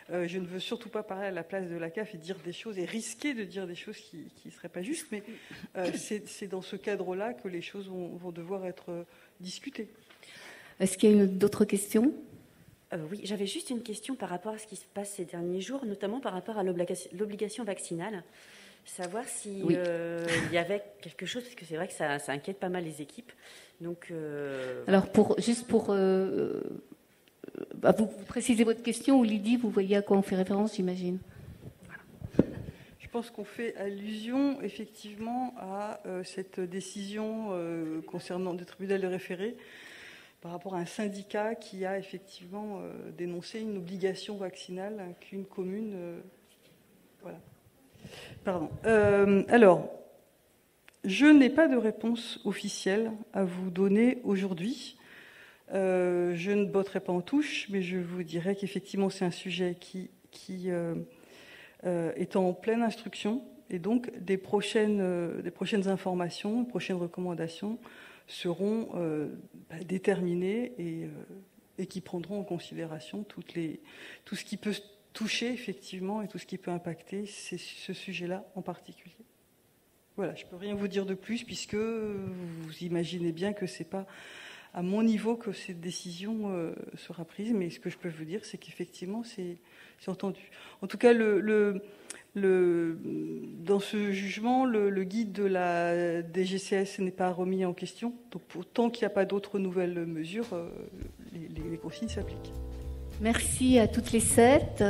Speaker 4: Je ne veux surtout pas parler à la place de la CAF et dire des choses et risquer de dire des choses qui ne seraient pas justes, mais c'est dans ce cadre-là que les choses vont devoir être discutées.
Speaker 1: Est-ce qu'il y a d'autres questions?
Speaker 10: Oui, j'avais juste une question par rapport à ce qui se passe ces derniers jours, notamment par rapport à l'obligation vaccinale. Savoir s'il y avait quelque chose, parce que c'est vrai que ça inquiète pas mal les équipes. Donc,
Speaker 1: alors, vous précisez votre question, ou Lydie, vous voyez à quoi on fait référence, j'imagine.
Speaker 4: Je pense qu'on fait allusion effectivement à cette décision concernant des tribunaux de référé par rapport à un syndicat qui a effectivement dénoncé une obligation vaccinale qu'une commune... voilà. Pardon. Alors, je n'ai pas de réponse officielle à vous donner aujourd'hui. Je ne botterai pas en touche, mais je vous dirais qu'effectivement, c'est un sujet qui est en pleine instruction, et donc des prochaines informations, des prochaines recommandations seront déterminées et qui prendront en considération tout ce qui peut toucher effectivement et tout ce qui peut impacter ce sujet-là en particulier. Voilà, je ne peux rien vous dire de plus, puisque vous imaginez bien que ce n'est pas à mon niveau que cette décision sera prise, mais ce que je peux vous dire, c'est qu'effectivement, c'est entendu. En tout cas, dans ce jugement, le guide de la DGCS n'est pas remis en question. Donc, tant qu'il n'y a pas d'autres nouvelles mesures, les consignes s'appliquent.
Speaker 1: Merci à toutes les 7.